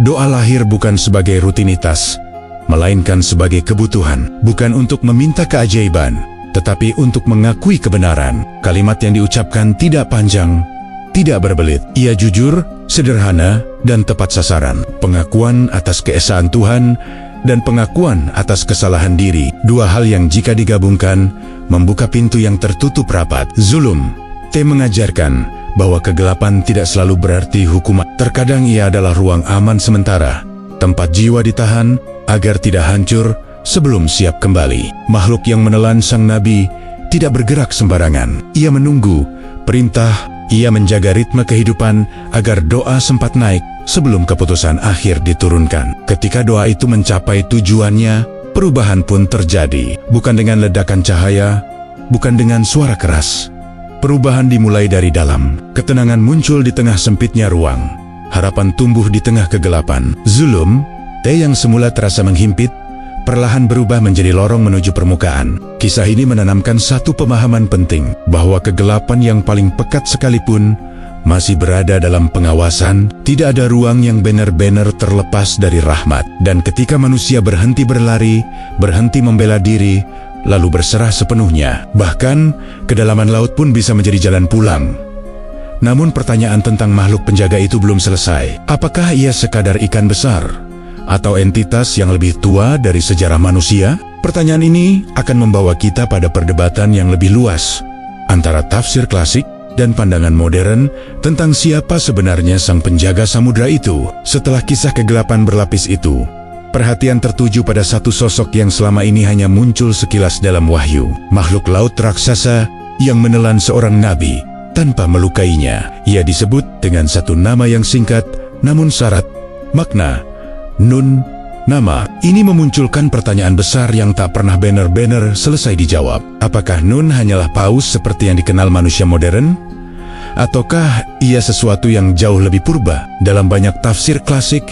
[SPEAKER 1] doa lahir bukan sebagai rutinitas, melainkan sebagai kebutuhan. Bukan untuk meminta keajaiban, tetapi untuk mengakui kebenaran. Kalimat yang diucapkan tidak panjang, tidak berbelit. Ia jujur, sederhana, dan tepat sasaran. Pengakuan atas keesaan Tuhan dan pengakuan atas kesalahan diri. Dua hal yang jika digabungkan, membuka pintu yang tertutup rapat. Zulum mengajarkan bahwa kegelapan tidak selalu berarti hukuman. Terkadang ia adalah ruang aman sementara, tempat jiwa ditahan agar tidak hancur sebelum siap kembali. Makhluk yang menelan sang nabi tidak bergerak sembarangan. Ia menunggu perintah, ia menjaga ritme kehidupan agar doa sempat naik sebelum keputusan akhir diturunkan. Ketika doa itu mencapai tujuannya, perubahan pun terjadi. Bukan dengan ledakan cahaya, bukan dengan suara keras. Perubahan dimulai dari dalam. Ketenangan muncul di tengah sempitnya ruang. Harapan tumbuh di tengah kegelapan. Zulum, yang semula terasa menghimpit, perlahan berubah menjadi lorong menuju permukaan. Kisah ini menanamkan satu pemahaman penting, bahwa kegelapan yang paling pekat sekalipun masih berada dalam pengawasan. Tidak ada ruang yang benar-benar terlepas dari rahmat. Dan ketika manusia berhenti berlari, berhenti membela diri, lalu berserah sepenuhnya, bahkan kedalaman laut pun bisa menjadi jalan pulang. Namun pertanyaan tentang makhluk penjaga itu belum selesai. Apakah ia sekadar ikan besar? Atau entitas yang lebih tua dari sejarah manusia? Pertanyaan ini akan membawa kita pada perdebatan yang lebih luas antara tafsir klasik dan pandangan modern tentang siapa sebenarnya sang penjaga samudra itu. Setelah kisah kegelapan berlapis itu, perhatian tertuju pada satu sosok yang selama ini hanya muncul sekilas dalam wahyu. Makhluk laut raksasa yang menelan seorang nabi tanpa melukainya. Ia disebut dengan satu nama yang singkat namun syarat makna, Nun, nama. Ini memunculkan pertanyaan besar yang tak pernah benar-benar selesai dijawab. Apakah Nun hanyalah paus seperti yang dikenal manusia modern? Ataukah ia sesuatu yang jauh lebih purba? Dalam banyak tafsir klasik,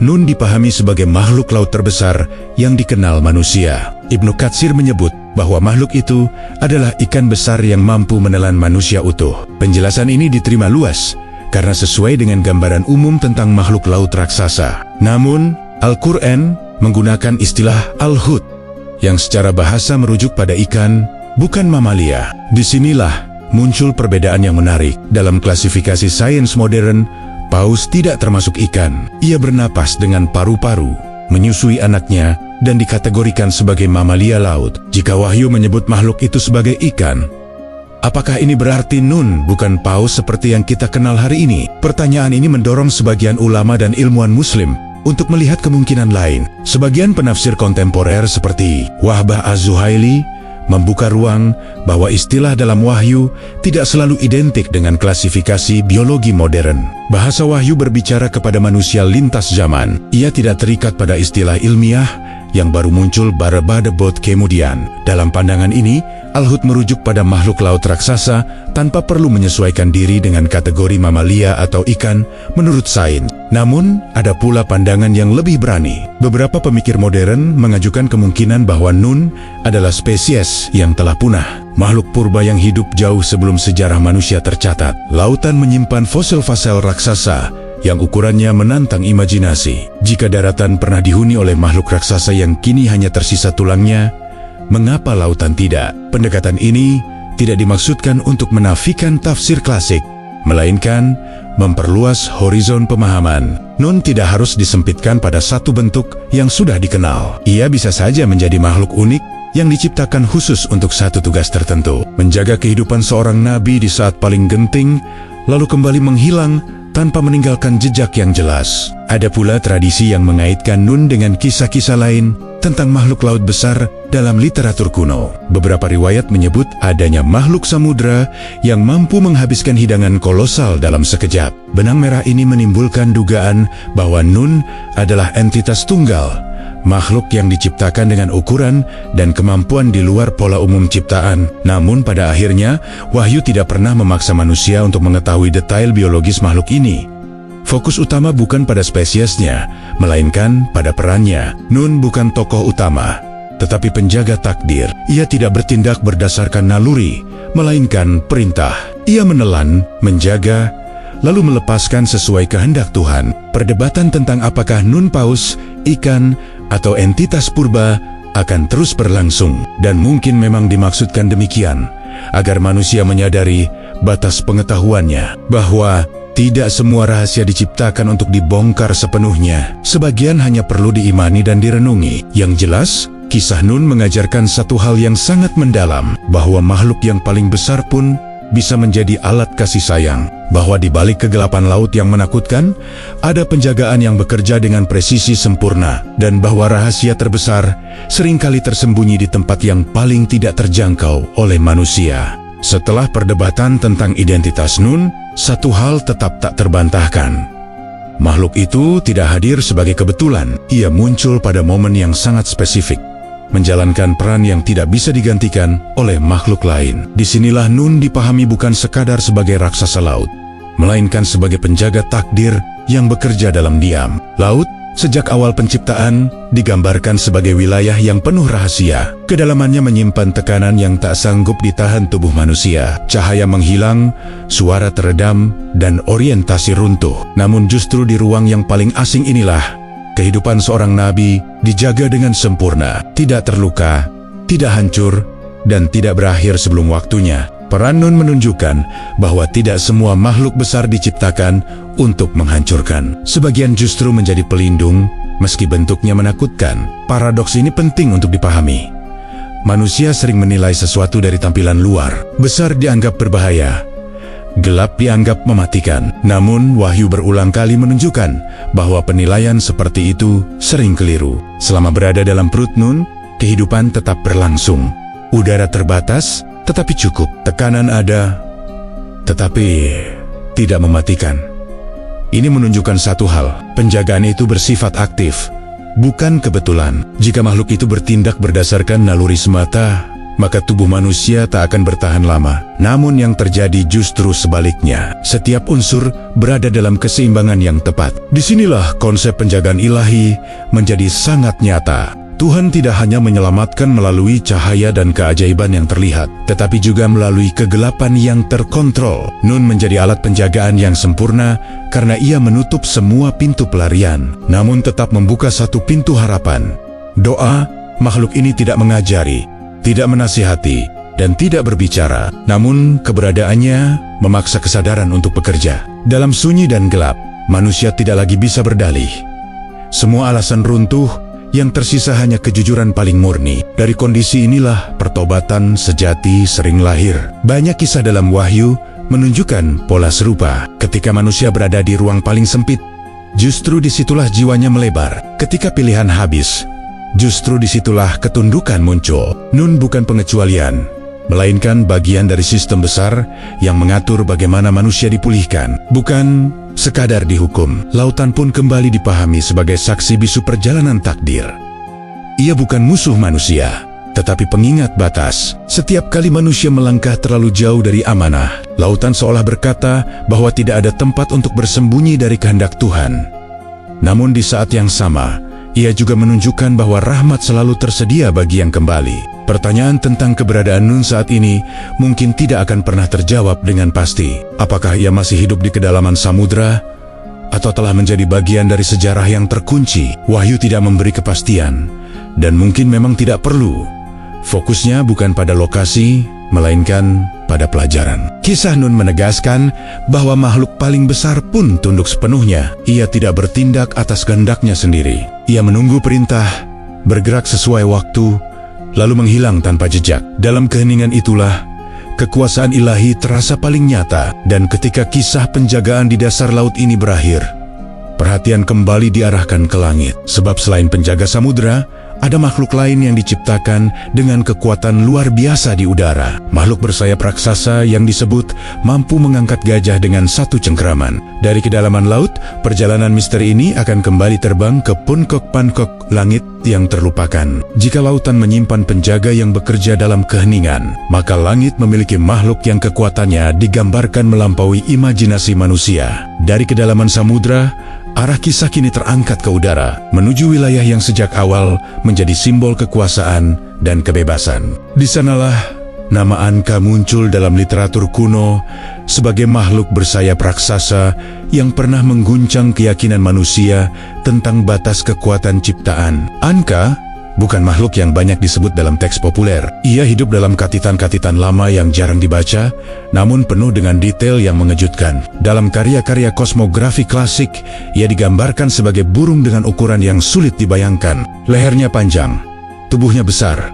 [SPEAKER 1] Nun dipahami sebagai makhluk laut terbesar yang dikenal manusia. Ibnu Katsir menyebut bahwa makhluk itu adalah ikan besar yang mampu menelan manusia utuh. Penjelasan ini diterima luas karena sesuai dengan gambaran umum tentang makhluk laut raksasa. Namun, Al-Quran menggunakan istilah Al-Hut yang secara bahasa merujuk pada ikan, bukan mamalia. Disinilah muncul perbedaan yang menarik. Dalam klasifikasi sains modern, paus tidak termasuk ikan. Ia bernapas dengan paru-paru, menyusui anaknya, dan dikategorikan sebagai mamalia laut. Jika wahyu menyebut makhluk itu sebagai ikan, apakah ini berarti Nun bukan paus seperti yang kita kenal hari ini? Pertanyaan ini mendorong sebagian ulama dan ilmuwan muslim untuk melihat kemungkinan lain. Sebagian penafsir kontemporer seperti Wahbah Az-Zuhaili membuka ruang bahwa istilah dalam wahyu tidak selalu identik dengan klasifikasi biologi modern. Bahasa wahyu berbicara kepada manusia lintas zaman. Ia tidak terikat pada istilah ilmiah yang baru muncul beberapa kemudian. Dalam pandangan ini, Al-Hut merujuk pada makhluk laut raksasa tanpa perlu menyesuaikan diri dengan kategori mamalia atau ikan menurut sains. Namun, ada pula pandangan yang lebih berani. Beberapa pemikir modern mengajukan kemungkinan bahwa Nun adalah spesies yang telah punah. Makhluk purba yang hidup jauh sebelum sejarah manusia tercatat. Lautan menyimpan fosil-fosil raksasa yang ukurannya menantang imajinasi. Jika daratan pernah dihuni oleh makhluk raksasa yang kini hanya tersisa tulangnya, mengapa lautan tidak? Pendekatan ini tidak dimaksudkan untuk menafikan tafsir klasik, melainkan memperluas horizon pemahaman. Nun tidak harus disempitkan pada satu bentuk yang sudah dikenal. Ia bisa saja menjadi makhluk unik yang diciptakan khusus untuk satu tugas tertentu. Menjaga kehidupan seorang nabi di saat paling genting, lalu kembali menghilang tanpa meninggalkan jejak yang jelas. Ada pula tradisi yang mengaitkan Nun dengan kisah-kisah lain tentang makhluk laut besar dalam literatur kuno. Beberapa riwayat menyebut adanya makhluk samudra yang mampu menghabiskan hidangan kolosal dalam sekejap. Benang merah ini menimbulkan dugaan bahwa Nun adalah entitas tunggal, makhluk yang diciptakan dengan ukuran dan kemampuan di luar pola umum ciptaan. Namun pada akhirnya, wahyu tidak pernah memaksa manusia untuk mengetahui detail biologis makhluk ini. Fokus utama bukan pada spesiesnya, melainkan pada perannya. Nun bukan tokoh utama, tetapi penjaga takdir. Ia tidak bertindak berdasarkan naluri, melainkan perintah. Ia menelan, menjaga, lalu melepaskan sesuai kehendak Tuhan. Perdebatan tentang apakah Nun paus, ikan, atau entitas purba akan terus berlangsung, dan mungkin memang dimaksudkan demikian agar manusia menyadari batas pengetahuannya, bahwa tidak semua rahasia diciptakan untuk dibongkar sepenuhnya. Sebagian hanya perlu diimani dan direnungi. Yang jelas, kisah Nun mengajarkan satu hal yang sangat mendalam, bahwa makhluk yang paling besar pun bisa menjadi alat kasih sayang, bahwa di balik kegelapan laut yang menakutkan, ada penjagaan yang bekerja dengan presisi sempurna, dan bahwa rahasia terbesar seringkali tersembunyi di tempat yang paling tidak terjangkau oleh manusia. Setelah perdebatan tentang identitas Nun, satu hal tetap tak terbantahkan. Makhluk itu tidak hadir sebagai kebetulan. Ia muncul pada momen yang sangat spesifik, menjalankan peran yang tidak bisa digantikan oleh makhluk lain. Disinilah Nun dipahami bukan sekadar sebagai raksasa laut, melainkan sebagai penjaga takdir yang bekerja dalam diam. Laut, sejak awal penciptaan, digambarkan sebagai wilayah yang penuh rahasia. Kedalamannya menyimpan tekanan yang tak sanggup ditahan tubuh manusia. Cahaya menghilang, suara teredam, dan orientasi runtuh. Namun justru di ruang yang paling asing inilah, kehidupan seorang nabi dijaga dengan sempurna. Tidak terluka, tidak hancur, dan tidak berakhir sebelum waktunya. Peran Nun menunjukkan bahwa tidak semua makhluk besar diciptakan untuk menghancurkan. Sebagian justru menjadi pelindung, meski bentuknya menakutkan. Paradoks ini penting untuk dipahami. Manusia sering menilai sesuatu dari tampilan luar. Besar dianggap berbahaya, gelap dianggap mematikan. Namun, wahyu berulang kali menunjukkan bahwa penilaian seperti itu sering keliru. Selama berada dalam perut Nun, kehidupan tetap berlangsung. Udara terbatas, tetapi cukup. Tekanan ada, tetapi tidak mematikan. Ini menunjukkan satu hal, penjagaan itu bersifat aktif, bukan kebetulan. Jika makhluk itu bertindak berdasarkan naluri semata, maka tubuh manusia tak akan bertahan lama. Namun yang terjadi justru sebaliknya. Setiap unsur berada dalam keseimbangan yang tepat. Disinilah konsep penjagaan ilahi menjadi sangat nyata. Tuhan tidak hanya menyelamatkan melalui cahaya dan keajaiban yang terlihat, tetapi juga melalui kegelapan yang terkontrol. Nun menjadi alat penjagaan yang sempurna karena ia menutup semua pintu pelarian, namun tetap membuka satu pintu harapan. Doa, makhluk ini tidak mengajari, tidak menasihati, dan tidak berbicara, namun keberadaannya memaksa kesadaran untuk bekerja. Dalam sunyi dan gelap, manusia tidak lagi bisa berdalih. Semua alasan runtuh, yang tersisa hanya kejujuran paling murni. Dari kondisi inilah pertobatan sejati sering lahir. Banyak kisah dalam Wahyu menunjukkan pola serupa. Ketika manusia berada di ruang paling sempit, justru disitulah jiwanya melebar. Ketika pilihan habis, justru disitulah ketundukan muncul. Nun bukan pengecualian, melainkan bagian dari sistem besar yang mengatur bagaimana manusia dipulihkan. Bukan sekadar dihukum, lautan pun kembali dipahami sebagai saksi bisu perjalanan takdir. Ia bukan musuh manusia, tetapi pengingat batas. Setiap kali manusia melangkah terlalu jauh dari amanah, lautan seolah berkata bahwa tidak ada tempat untuk bersembunyi dari kehendak Tuhan. Namun di saat yang sama, ia juga menunjukkan bahwa rahmat selalu tersedia bagi yang kembali. Pertanyaan tentang keberadaan Nun saat ini mungkin tidak akan pernah terjawab dengan pasti. Apakah ia masih hidup di kedalaman samudra, atau telah menjadi bagian dari sejarah yang terkunci? Wahyu tidak memberi kepastian, dan mungkin memang tidak perlu. Fokusnya bukan pada lokasi, melainkan pada pelajaran. Kisah Nun menegaskan bahwa makhluk paling besar pun tunduk sepenuhnya. Ia tidak bertindak atas kehendaknya sendiri. Ia menunggu perintah, bergerak sesuai waktu, lalu menghilang tanpa jejak. Dalam keheningan itulah, kekuasaan ilahi terasa paling nyata. Dan ketika kisah penjagaan di dasar laut ini berakhir, perhatian kembali diarahkan ke langit. Sebab selain penjaga samudra, ada makhluk lain yang diciptakan dengan kekuatan luar biasa di udara. Makhluk bersayap raksasa yang disebut mampu mengangkat gajah dengan satu cengkeraman. Dari kedalaman laut, perjalanan misteri ini akan kembali terbang ke puncak-puncak langit yang terlupakan. Jika lautan menyimpan penjaga yang bekerja dalam keheningan, maka langit memiliki makhluk yang kekuatannya digambarkan melampaui imajinasi manusia. Dari kedalaman samudra, arah kisah kini terangkat ke udara, menuju wilayah yang sejak awal menjadi simbol kekuasaan dan kebebasan. Di sanalah nama Anka muncul dalam literatur kuno sebagai makhluk bersayap raksasa yang pernah mengguncang keyakinan manusia tentang batas kekuatan ciptaan. Anka bukan makhluk yang banyak disebut dalam teks populer. Ia hidup dalam katitan-katitan lama yang jarang dibaca, namun penuh dengan detail yang mengejutkan. Dalam karya-karya kosmografi klasik, ia digambarkan sebagai burung dengan ukuran yang sulit dibayangkan. Lehernya panjang, tubuhnya besar,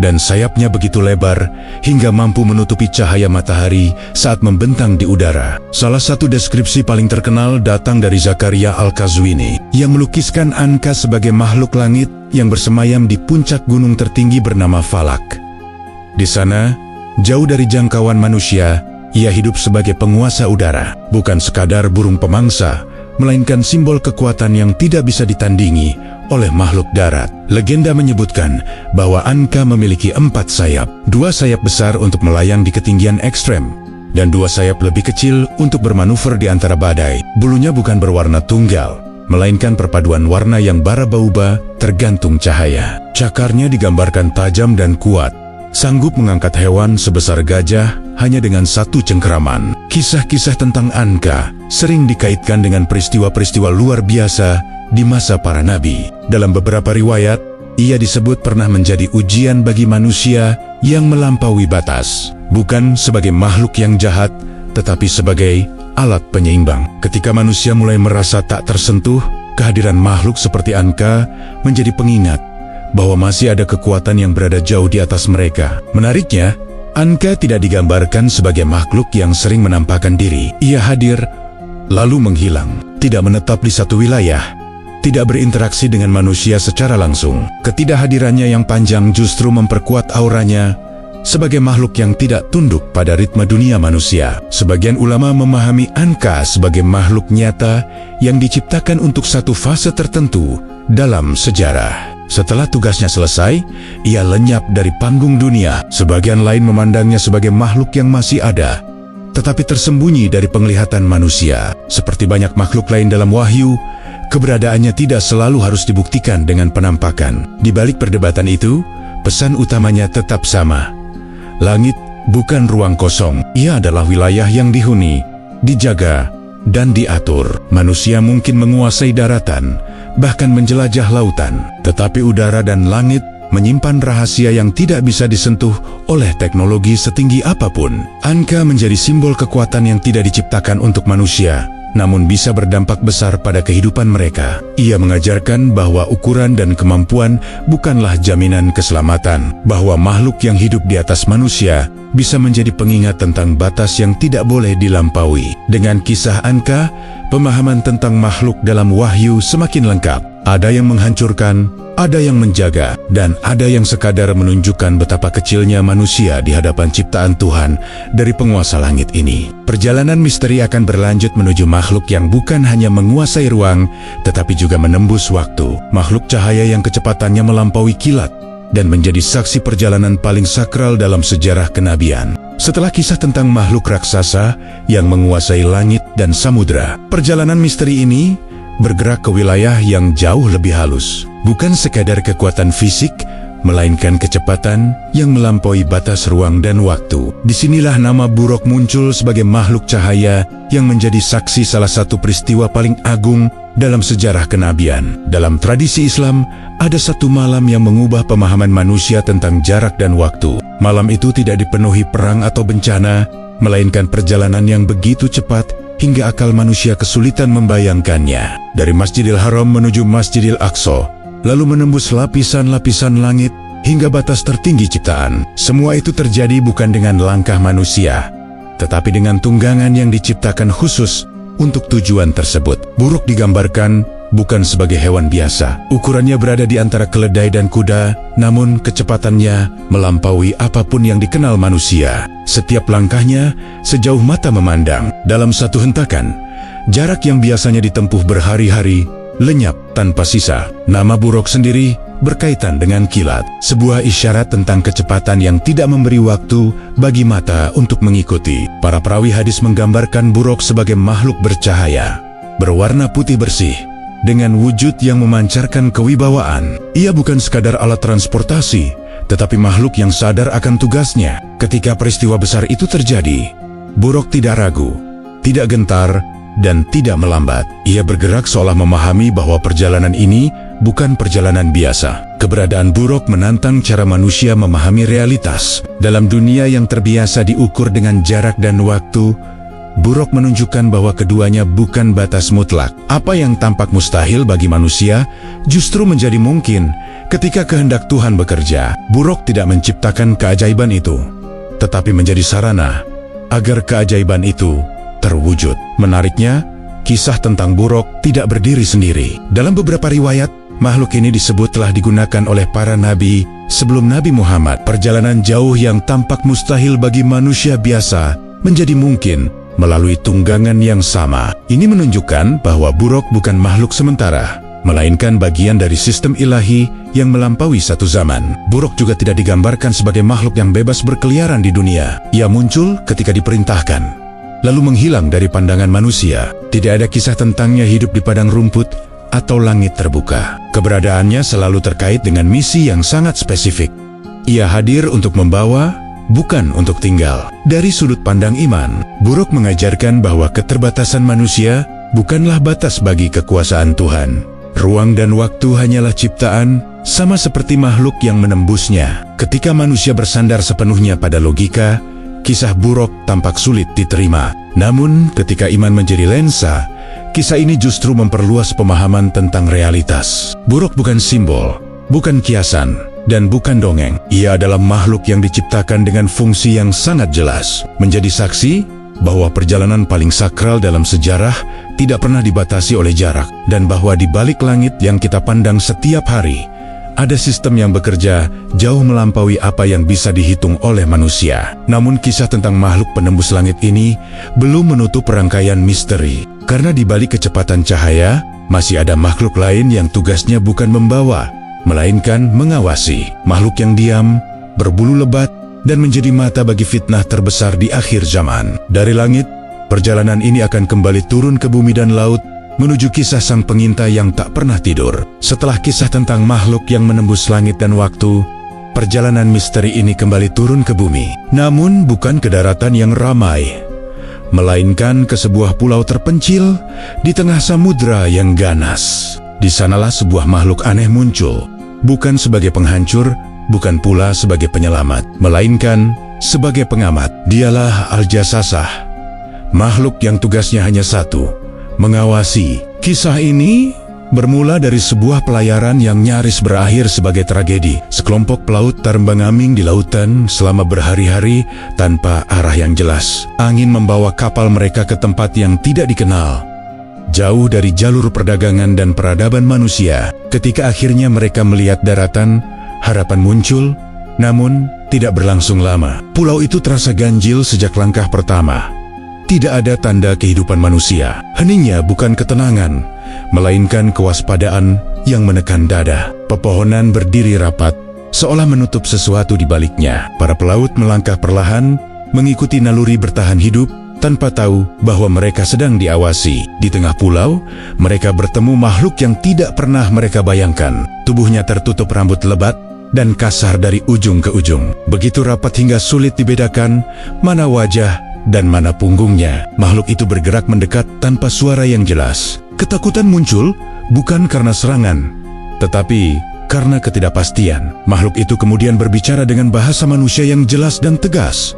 [SPEAKER 1] dan sayapnya begitu lebar hingga mampu menutupi cahaya matahari saat membentang di udara. Salah satu deskripsi paling terkenal datang dari Zakaria Al-Qazwini yang melukiskan Anka sebagai makhluk langit yang bersemayam di puncak gunung tertinggi bernama Falak. Di sana, jauh dari jangkauan manusia, ia hidup sebagai penguasa udara, bukan sekadar burung pemangsa, melainkan simbol kekuatan yang tidak bisa ditandingi oleh makhluk darat. Legenda menyebutkan bahwa Anka memiliki 4 sayap. 2 sayap besar untuk melayang di ketinggian ekstrem, dan 2 sayap lebih kecil untuk bermanuver di antara badai. Bulunya bukan berwarna tunggal, melainkan perpaduan warna yang bara-bauba tergantung cahaya. Cakarnya digambarkan tajam dan kuat, sanggup mengangkat hewan sebesar gajah hanya dengan satu cengkeraman. Kisah-kisah tentang Anka sering dikaitkan dengan peristiwa-peristiwa luar biasa di masa para nabi. Dalam beberapa riwayat, ia disebut pernah menjadi ujian bagi manusia yang melampaui batas, bukan sebagai makhluk yang jahat, tetapi sebagai alat penyeimbang. Ketika manusia mulai merasa tak tersentuh, kehadiran makhluk seperti Anka menjadi pengingat bahwa masih ada kekuatan yang berada jauh di atas mereka. Menariknya, Anka tidak digambarkan sebagai makhluk yang sering menampakkan diri. Ia hadir, lalu menghilang, tidak menetap di satu wilayah, tidak berinteraksi dengan manusia secara langsung. Ketidakhadirannya yang panjang justru memperkuat auranya sebagai makhluk yang tidak tunduk pada ritme dunia manusia. Sebagian ulama memahami Anka sebagai makhluk nyata yang diciptakan untuk satu fase tertentu dalam sejarah. Setelah tugasnya selesai, ia lenyap dari panggung dunia. Sebagian lain memandangnya sebagai makhluk yang masih ada, tetapi tersembunyi dari penglihatan manusia. Seperti banyak makhluk lain dalam Wahyu, keberadaannya tidak selalu harus dibuktikan dengan penampakan. Di balik perdebatan itu, pesan utamanya tetap sama. Langit bukan ruang kosong. Ia adalah wilayah yang dihuni, dijaga, dan diatur. Manusia mungkin menguasai daratan, bahkan menjelajah lautan, tetapi udara dan langit menyimpan rahasia yang tidak bisa disentuh oleh teknologi setinggi apapun. Anka menjadi simbol kekuatan yang tidak diciptakan untuk manusia, namun bisa berdampak besar pada kehidupan mereka. Ia mengajarkan bahwa ukuran dan kemampuan bukanlah jaminan keselamatan, bahwa makhluk yang hidup di atas manusia bisa menjadi pengingat tentang batas yang tidak boleh dilampaui. Dengan kisah Anka, pemahaman tentang makhluk dalam Wahyu semakin lengkap. Ada yang menghancurkan, ada yang menjaga, dan ada yang sekadar menunjukkan betapa kecilnya manusia di hadapan ciptaan Tuhan dari penguasa langit ini. Perjalanan misteri akan berlanjut menuju makhluk yang bukan hanya menguasai ruang, tetapi juga menembus waktu. Makhluk cahaya yang kecepatannya melampaui kilat dan menjadi saksi perjalanan paling sakral dalam sejarah kenabian. Setelah kisah tentang makhluk raksasa yang menguasai langit dan samudera, perjalanan misteri ini bergerak ke wilayah yang jauh lebih halus. Bukan sekadar kekuatan fisik, melainkan kecepatan yang melampaui batas ruang dan waktu. Disinilah nama Buruk muncul sebagai makhluk cahaya yang menjadi saksi salah satu peristiwa paling agung dalam sejarah kenabian. Dalam tradisi Islam, ada satu malam yang mengubah pemahaman manusia tentang jarak dan waktu. Malam itu tidak dipenuhi perang atau bencana, melainkan perjalanan yang begitu cepat hingga akal manusia kesulitan membayangkannya. Dari Masjidil Haram menuju Masjidil Aqsa, lalu menembus lapisan-lapisan langit hingga batas tertinggi ciptaan. Semua itu terjadi bukan dengan langkah manusia, tetapi dengan tunggangan yang diciptakan khusus untuk tujuan tersebut. Buruk digambarkan bukan sebagai hewan biasa. Ukurannya berada di antara keledai dan kuda, namun kecepatannya melampaui apapun yang dikenal manusia. Setiap langkahnya sejauh mata memandang. Dalam satu hentakan, jarak yang biasanya ditempuh berhari-hari lenyap tanpa sisa. Nama Buruk sendiri berkaitan dengan kilat, sebuah isyarat tentang kecepatan yang tidak memberi waktu bagi mata untuk mengikuti. Para perawi hadis menggambarkan Buruk sebagai makhluk bercahaya, berwarna putih bersih, dengan wujud yang memancarkan kewibawaan. Ia bukan sekadar alat transportasi, tetapi makhluk yang sadar akan tugasnya. Ketika peristiwa besar itu terjadi, Buruk tidak ragu, tidak gentar, dan tidak melambat. Ia bergerak seolah memahami bahwa perjalanan ini bukan perjalanan biasa. Keberadaan Buruk menantang cara manusia memahami realitas. Dalam dunia yang terbiasa diukur dengan jarak dan waktu, Buruk menunjukkan bahwa keduanya bukan batas mutlak. Apa yang tampak mustahil bagi manusia justru menjadi mungkin ketika kehendak Tuhan bekerja. Buruk tidak menciptakan keajaiban itu, tetapi menjadi sarana agar keajaiban itu terwujud. Menariknya, kisah tentang Buruk tidak berdiri sendiri. Dalam beberapa riwayat, makhluk ini disebut telah digunakan oleh para nabi sebelum Nabi Muhammad. Perjalanan jauh yang tampak mustahil bagi manusia biasa menjadi mungkin melalui tunggangan yang sama. Ini menunjukkan bahwa Buruk bukan makhluk sementara, melainkan bagian dari sistem ilahi yang melampaui satu zaman. Buruk juga tidak digambarkan sebagai makhluk yang bebas berkeliaran di dunia. Ia muncul ketika diperintahkan, lalu menghilang dari pandangan manusia. Tidak ada kisah tentangnya hidup di padang rumput atau langit terbuka. Keberadaannya selalu terkait dengan misi yang sangat spesifik. Ia hadir untuk membawa, bukan untuk tinggal. Dari sudut pandang iman, Buruk mengajarkan bahwa keterbatasan manusia bukanlah batas bagi kekuasaan Tuhan. Ruang dan waktu hanyalah ciptaan, sama seperti makhluk yang menembusnya. Ketika manusia bersandar sepenuhnya pada logika, kisah Buruk tampak sulit diterima. Namun, ketika iman menjadi lensa, kisah ini justru memperluas pemahaman tentang realitas. Buruk bukan simbol, bukan kiasan, dan bukan dongeng. Ia adalah makhluk yang diciptakan dengan fungsi yang sangat jelas, menjadi saksi bahwa perjalanan paling sakral dalam sejarah tidak pernah dibatasi oleh jarak, dan bahwa di balik langit yang kita pandang setiap hari, ada sistem yang bekerja jauh melampaui apa yang bisa dihitung oleh manusia. Namun kisah tentang makhluk penembus langit ini belum menutup rangkaian misteri, karena di balik kecepatan cahaya, masih ada makhluk lain yang tugasnya bukan membawa, melainkan mengawasi. Makhluk yang diam, berbulu lebat, dan menjadi mata bagi fitnah terbesar di akhir zaman. Dari langit, perjalanan ini akan kembali turun ke bumi dan laut, menuju kisah sang pengintai yang tak pernah tidur. Setelah kisah tentang makhluk yang menembus langit dan waktu, perjalanan misteri ini kembali turun ke bumi. Namun bukan ke daratan yang ramai, melainkan ke sebuah pulau terpencil di tengah samudra yang ganas. Di sanalah sebuah makhluk aneh muncul, bukan sebagai penghancur, bukan pula sebagai penyelamat, melainkan sebagai pengamat. Dialah Al-Jassasah, makhluk yang tugasnya hanya satu: mengawasi. Kisah ini bermula dari sebuah pelayaran yang nyaris berakhir sebagai tragedi. Sekelompok pelaut terembang-ambing di lautan selama berhari-hari tanpa arah yang jelas. Angin membawa kapal mereka ke tempat yang tidak dikenal, jauh dari jalur perdagangan dan peradaban manusia. Ketika akhirnya mereka melihat daratan, harapan muncul, namun tidak berlangsung lama. Pulau itu terasa ganjil sejak langkah pertama. Tidak ada tanda kehidupan manusia. Heningnya bukan ketenangan, melainkan kewaspadaan yang menekan dada. Pepohonan berdiri rapat, seolah menutup sesuatu di baliknya. Para pelaut melangkah perlahan, mengikuti naluri bertahan hidup, tanpa tahu bahwa mereka sedang diawasi. Di tengah pulau, mereka bertemu makhluk yang tidak pernah mereka bayangkan. Tubuhnya tertutup rambut lebat dan kasar dari ujung ke ujung. Begitu rapat hingga sulit dibedakan mana wajah dan mana punggungnya. Makhluk itu bergerak mendekat tanpa suara yang jelas. Ketakutan muncul bukan karena serangan, tetapi karena ketidakpastian. Makhluk itu kemudian berbicara dengan bahasa manusia yang jelas dan tegas.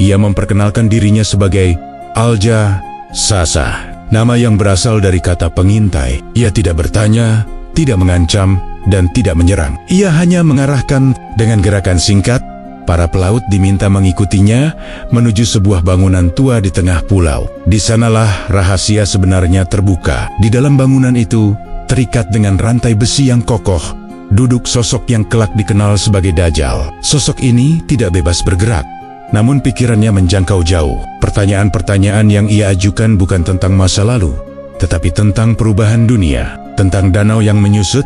[SPEAKER 1] Ia memperkenalkan dirinya sebagai Al-Jassasah, nama yang berasal dari kata pengintai. Ia tidak bertanya, tidak mengancam, dan tidak menyerang. Ia hanya mengarahkan dengan gerakan singkat. Para pelaut diminta mengikutinya menuju sebuah bangunan tua di tengah pulau. Di sanalah rahasia sebenarnya terbuka. Di dalam bangunan itu, terikat dengan rantai besi yang kokoh, duduk sosok yang kelak dikenal sebagai Dajjal. Sosok ini tidak bebas bergerak, namun pikirannya menjangkau jauh. Pertanyaan-pertanyaan yang ia ajukan bukan tentang masa lalu, tetapi tentang perubahan dunia, tentang danau yang menyusut,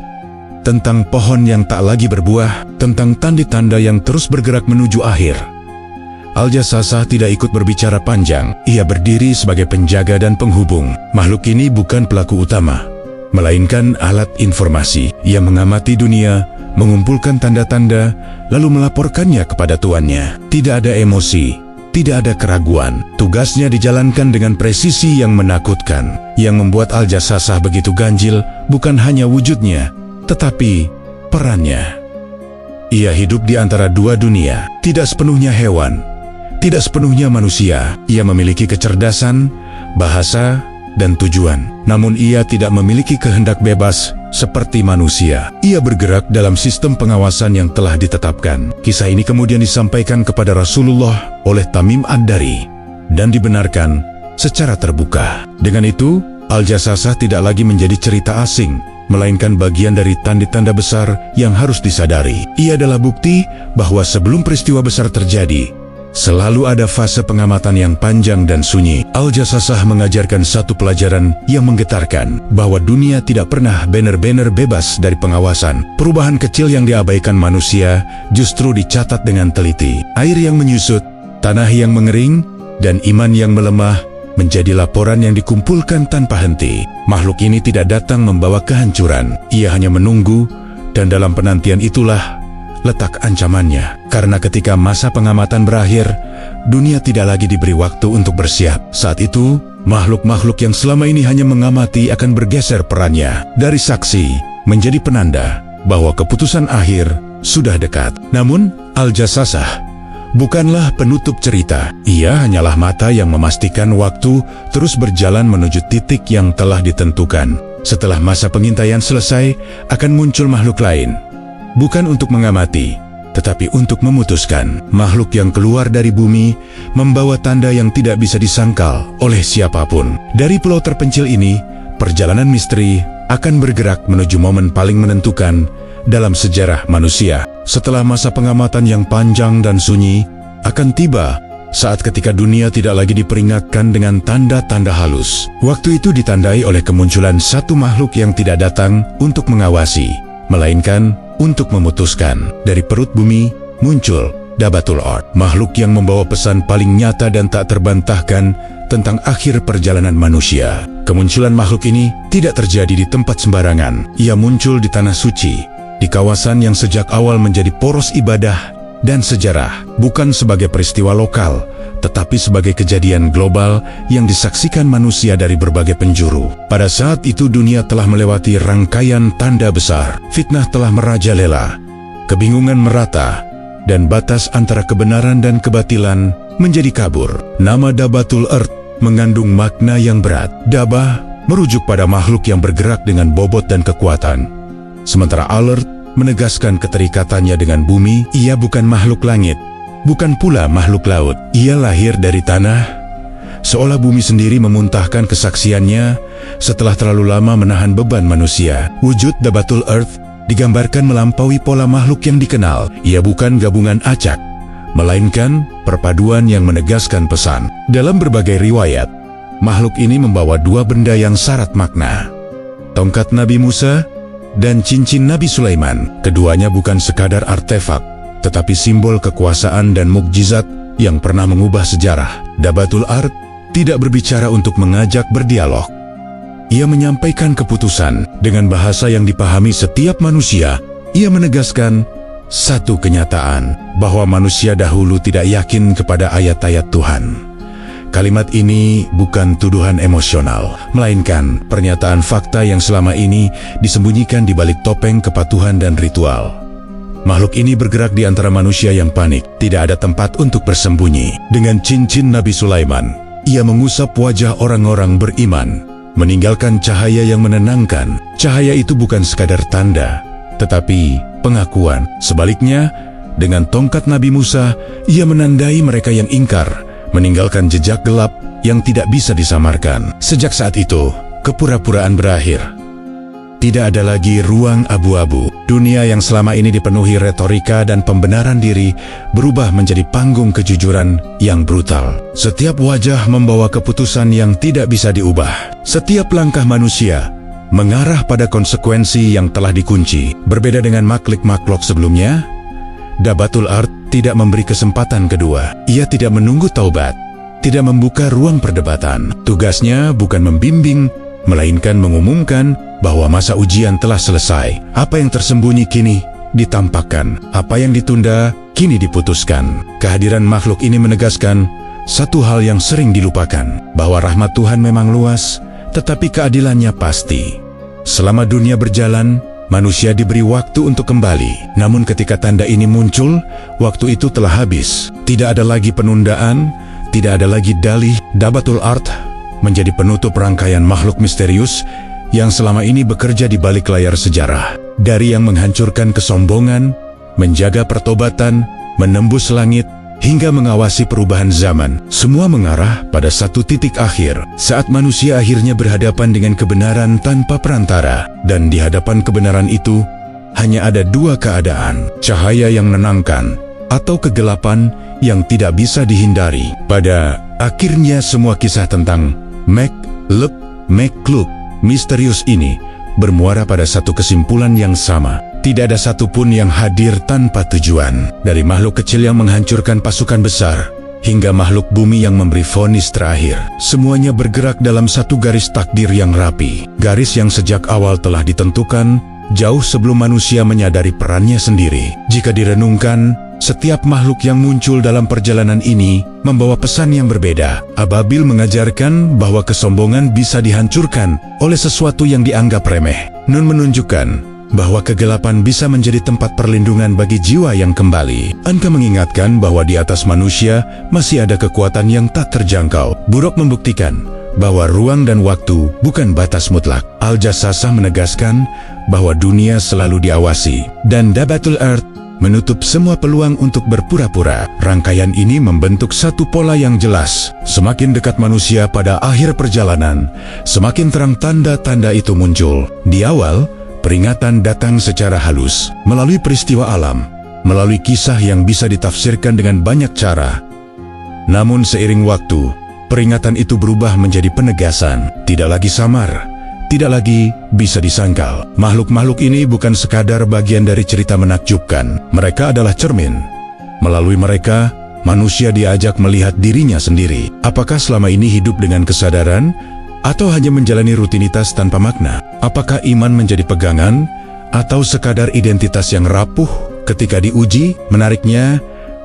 [SPEAKER 1] tentang pohon yang tak lagi berbuah, tentang tanda-tanda yang terus bergerak menuju akhir. Al-Jassasah tidak ikut berbicara panjang. Ia berdiri sebagai penjaga dan penghubung. Makhluk ini bukan pelaku utama, melainkan alat informasi. Ia mengamati dunia, mengumpulkan tanda-tanda, lalu melaporkannya kepada tuannya. Tidak ada emosi, tidak ada keraguan. Tugasnya dijalankan dengan presisi yang menakutkan. Yang membuat Al-Jassasah begitu ganjil bukan hanya wujudnya, tetapi perannya. Ia hidup di antara dua dunia, tidak sepenuhnya hewan, tidak sepenuhnya manusia. Ia memiliki kecerdasan, bahasa, dan tujuan. Namun ia tidak memiliki kehendak bebas seperti manusia. Ia bergerak dalam sistem pengawasan yang telah ditetapkan. Kisah ini kemudian disampaikan kepada Rasulullah oleh Tamim Ad-Dari dan dibenarkan secara terbuka. Dengan itu, Al-Jassasah tidak lagi menjadi cerita asing, melainkan bagian dari tanda-tanda besar yang harus disadari. Ia adalah bukti bahwa sebelum peristiwa besar terjadi, selalu ada fase pengamatan yang panjang dan sunyi. Al-Jassasah mengajarkan satu pelajaran yang menggetarkan, bahwa dunia tidak pernah benar-benar bebas dari pengawasan. Perubahan kecil yang diabaikan manusia justru dicatat dengan teliti. Air yang menyusut, tanah yang mengering, dan iman yang melemah menjadi laporan yang dikumpulkan tanpa henti. Makhluk ini tidak datang membawa kehancuran. Ia hanya menunggu, dan dalam penantian itulah letak ancamannya. Karena ketika masa pengamatan berakhir, dunia tidak lagi diberi waktu untuk bersiap. Saat itu, makhluk-makhluk yang selama ini hanya mengamati akan bergeser perannya dari saksi menjadi penanda bahwa keputusan akhir sudah dekat. Namun, Al-Jassasah bukanlah penutup cerita. Ia hanyalah mata yang memastikan waktu terus berjalan menuju titik yang telah ditentukan. Setelah masa pengintaian selesai, akan muncul makhluk lain. bukan untuk mengamati, tetapi untuk memutuskan. Makhluk yang keluar dari bumi membawa tanda yang tidak bisa disangkal oleh siapapun. Dari pulau terpencil ini, perjalanan misteri akan bergerak menuju momen paling menentukan dalam sejarah manusia. Setelah masa pengamatan yang panjang dan sunyi, akan tiba saat ketika dunia tidak lagi diperingatkan dengan tanda-tanda halus. Waktu itu ditandai oleh kemunculan satu makhluk yang tidak datang untuk mengawasi, melainkan untuk memutuskan. Dari perut bumi muncul Dabatul Ard, makhluk yang membawa pesan paling nyata dan tak terbantahkan tentang akhir perjalanan manusia. Kemunculan makhluk ini tidak terjadi di tempat sembarangan. Ia muncul di tanah suci, di kawasan yang sejak awal menjadi poros ibadah dan sejarah, bukan sebagai peristiwa lokal, tetapi sebagai kejadian global yang disaksikan manusia dari berbagai penjuru. Pada saat itu dunia telah melewati rangkaian tanda besar. Fitnah telah merajalela, kebingungan merata, dan batas antara kebenaran dan kebatilan menjadi kabur. Nama Dabatul Ard mengandung makna yang berat. Dabah merujuk pada makhluk yang bergerak dengan bobot dan kekuatan, sementara Alert menegaskan keterikatannya dengan bumi. Ia bukan makhluk langit, bukan pula makhluk laut. Ia lahir dari tanah, seolah bumi sendiri memuntahkan kesaksiannya setelah terlalu lama menahan beban manusia. Wujud Dabatul Earth digambarkan melampaui pola makhluk yang dikenal. Ia bukan gabungan acak, melainkan perpaduan yang menegaskan pesan. Dalam berbagai riwayat, makhluk ini membawa dua benda yang syarat makna: tongkat Nabi Musa dan cincin Nabi Sulaiman. Keduanya bukan sekadar artefak, tetapi simbol kekuasaan dan mukjizat yang pernah mengubah sejarah. Dabatul Ard tidak berbicara untuk mengajak berdialog. Ia menyampaikan keputusan dengan bahasa yang dipahami setiap manusia. Ia menegaskan satu kenyataan, bahwa manusia dahulu tidak yakin kepada ayat-ayat Tuhan. Kalimat ini bukan tuduhan emosional, melainkan pernyataan fakta yang selama ini disembunyikan di balik topeng kepatuhan dan ritual. Makhluk ini bergerak di antara manusia yang panik, tidak ada tempat untuk bersembunyi. Dengan cincin Nabi Sulaiman, ia mengusap wajah orang-orang beriman, meninggalkan cahaya yang menenangkan. Cahaya itu bukan sekadar tanda, tetapi pengakuan. Sebaliknya, dengan tongkat Nabi Musa, ia menandai mereka yang ingkar, meninggalkan jejak gelap yang tidak bisa disamarkan. Sejak saat itu, kepura-puraan berakhir. Tidak ada lagi ruang abu-abu. Dunia yang selama ini dipenuhi retorika dan pembenaran diri berubah menjadi panggung kejujuran yang brutal. Setiap wajah membawa keputusan yang tidak bisa diubah. Setiap langkah manusia mengarah pada konsekuensi yang telah dikunci. Berbeda dengan makhluk-makhluk sebelumnya, Dabatul Ard tidak memberi kesempatan kedua. Ia tidak menunggu taubat, tidak membuka ruang perdebatan. Tugasnya bukan membimbing, melainkan mengumumkan bahwa masa ujian telah selesai. Apa yang tersembunyi kini ditampakkan, apa yang ditunda kini diputuskan. Kehadiran makhluk ini menegaskan satu hal yang sering dilupakan, bahwa rahmat Tuhan memang luas, tetapi keadilannya pasti. Selama dunia berjalan, manusia diberi waktu untuk kembali. Namun ketika tanda ini muncul, waktu itu telah habis. Tidak ada lagi penundaan, tidak ada lagi dalih. Dabatul Ard menjadi penutup rangkaian makhluk misterius yang selama ini bekerja di balik layar sejarah. Dari yang menghancurkan kesombongan, menjaga pertobatan, menembus langit, hingga mengawasi perubahan zaman, semua mengarah pada satu titik akhir, saat manusia akhirnya berhadapan dengan kebenaran tanpa perantara. Dan di hadapan kebenaran itu, hanya ada dua keadaan: cahaya yang menenangkan, atau kegelapan yang tidak bisa dihindari. Pada akhirnya semua kisah tentang makhluk misterius ini bermuara pada satu kesimpulan yang sama. Tidak ada satupun yang hadir tanpa tujuan. Dari makhluk kecil yang menghancurkan pasukan besar, hingga makhluk bumi yang memberi vonis terakhir. Semuanya bergerak dalam satu garis takdir yang rapi. Garis yang sejak awal telah ditentukan, jauh sebelum manusia menyadari perannya sendiri. Jika direnungkan, setiap makhluk yang muncul dalam perjalanan ini membawa pesan yang berbeda. Ababil mengajarkan bahwa kesombongan bisa dihancurkan oleh sesuatu yang dianggap remeh. Nun menunjukkan bahwa kegelapan bisa menjadi tempat perlindungan bagi jiwa yang kembali. Anka mengingatkan bahwa di atas manusia masih ada kekuatan yang tak terjangkau. Buruk membuktikan bahwa ruang dan waktu bukan batas mutlak. Al-Jassasah menegaskan bahwa dunia selalu diawasi, dan Dabatul Earth menutup semua peluang untuk berpura-pura. Rangkaian ini membentuk satu pola yang jelas. Semakin dekat manusia pada akhir perjalanan, semakin terang tanda-tanda itu muncul. Di awal, peringatan datang secara halus, melalui peristiwa alam, melalui kisah yang bisa ditafsirkan dengan banyak cara. Namun seiring waktu, peringatan itu berubah menjadi penegasan, tidak lagi samar, tidak lagi bisa disangkal. Makhluk-makhluk ini bukan sekadar bagian dari cerita menakjubkan. Mereka adalah cermin. Melalui mereka, manusia diajak melihat dirinya sendiri. Apakah selama ini hidup dengan kesadaran, atau hanya menjalani rutinitas tanpa makna? Apakah iman menjadi pegangan, atau sekadar identitas yang rapuh ketika diuji? Menariknya,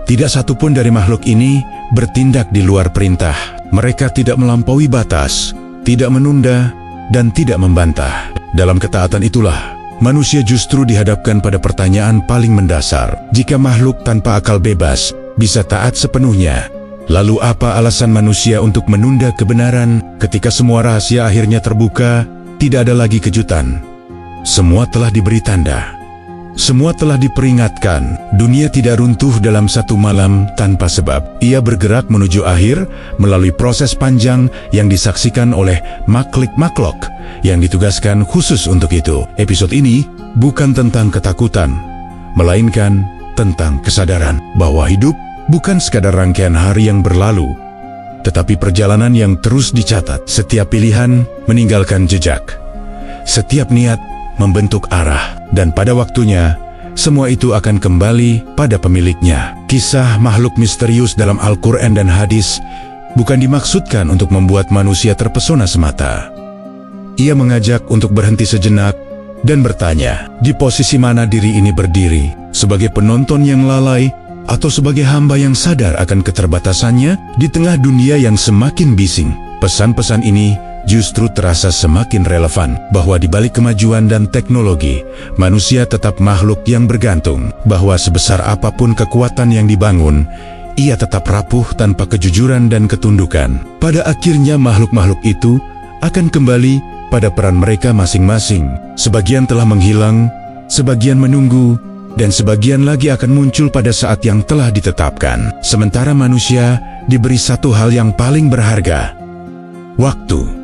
[SPEAKER 1] tidak satupun dari makhluk ini bertindak di luar perintah. Mereka tidak melampaui batas, tidak menunda, dan tidak membantah. Dalam ketaatan itulah, manusia justru dihadapkan pada pertanyaan paling mendasar. Jika makhluk tanpa akal bebas bisa taat sepenuhnya, lalu apa alasan manusia untuk menunda kebenaran? Ketika semua rahasia akhirnya terbuka, tidak ada lagi kejutan. Semua telah diberi tanda. Semua telah diperingatkan. Dunia tidak runtuh dalam satu malam tanpa sebab. Ia bergerak menuju akhir melalui proses panjang yang disaksikan oleh makhluk-makhluk yang ditugaskan khusus untuk itu. Episode ini bukan tentang ketakutan, melainkan tentang kesadaran bahwa hidup bukan sekadar rangkaian hari yang berlalu, tetapi perjalanan yang terus dicatat. Setiap pilihan meninggalkan jejak. Setiap niat membentuk arah, dan pada waktunya, semua itu akan kembali pada pemiliknya. Kisah makhluk misterius dalam Al-Quran dan hadis bukan dimaksudkan untuk membuat manusia terpesona semata. Ia mengajak untuk berhenti sejenak dan bertanya, di posisi mana diri ini berdiri? Sebagai penonton yang lalai, atau sebagai hamba yang sadar akan keterbatasannya di tengah dunia yang semakin bising? Pesan-pesan ini justru terasa semakin relevan, bahwa di balik kemajuan dan teknologi, manusia tetap makhluk yang bergantung, bahwa sebesar apapun kekuatan yang dibangun, ia tetap rapuh tanpa kejujuran dan ketundukan. Pada akhirnya makhluk-makhluk itu akan kembali pada peran mereka masing-masing. Sebagian telah menghilang, sebagian menunggu, dan sebagian lagi akan muncul pada saat yang telah ditetapkan. Sementara manusia diberi satu hal yang paling berharga: waktu.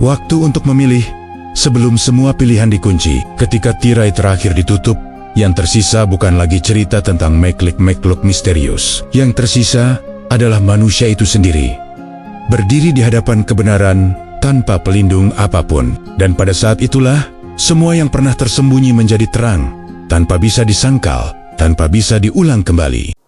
[SPEAKER 1] Waktu untuk memilih sebelum semua pilihan dikunci. Ketika tirai terakhir ditutup, yang tersisa bukan lagi cerita tentang makhluk-makhluk misterius. Yang tersisa adalah manusia itu sendiri, berdiri di hadapan kebenaran tanpa pelindung apapun. Dan pada saat itulah, semua yang pernah tersembunyi menjadi terang, tanpa bisa disangkal, tanpa bisa diulang kembali.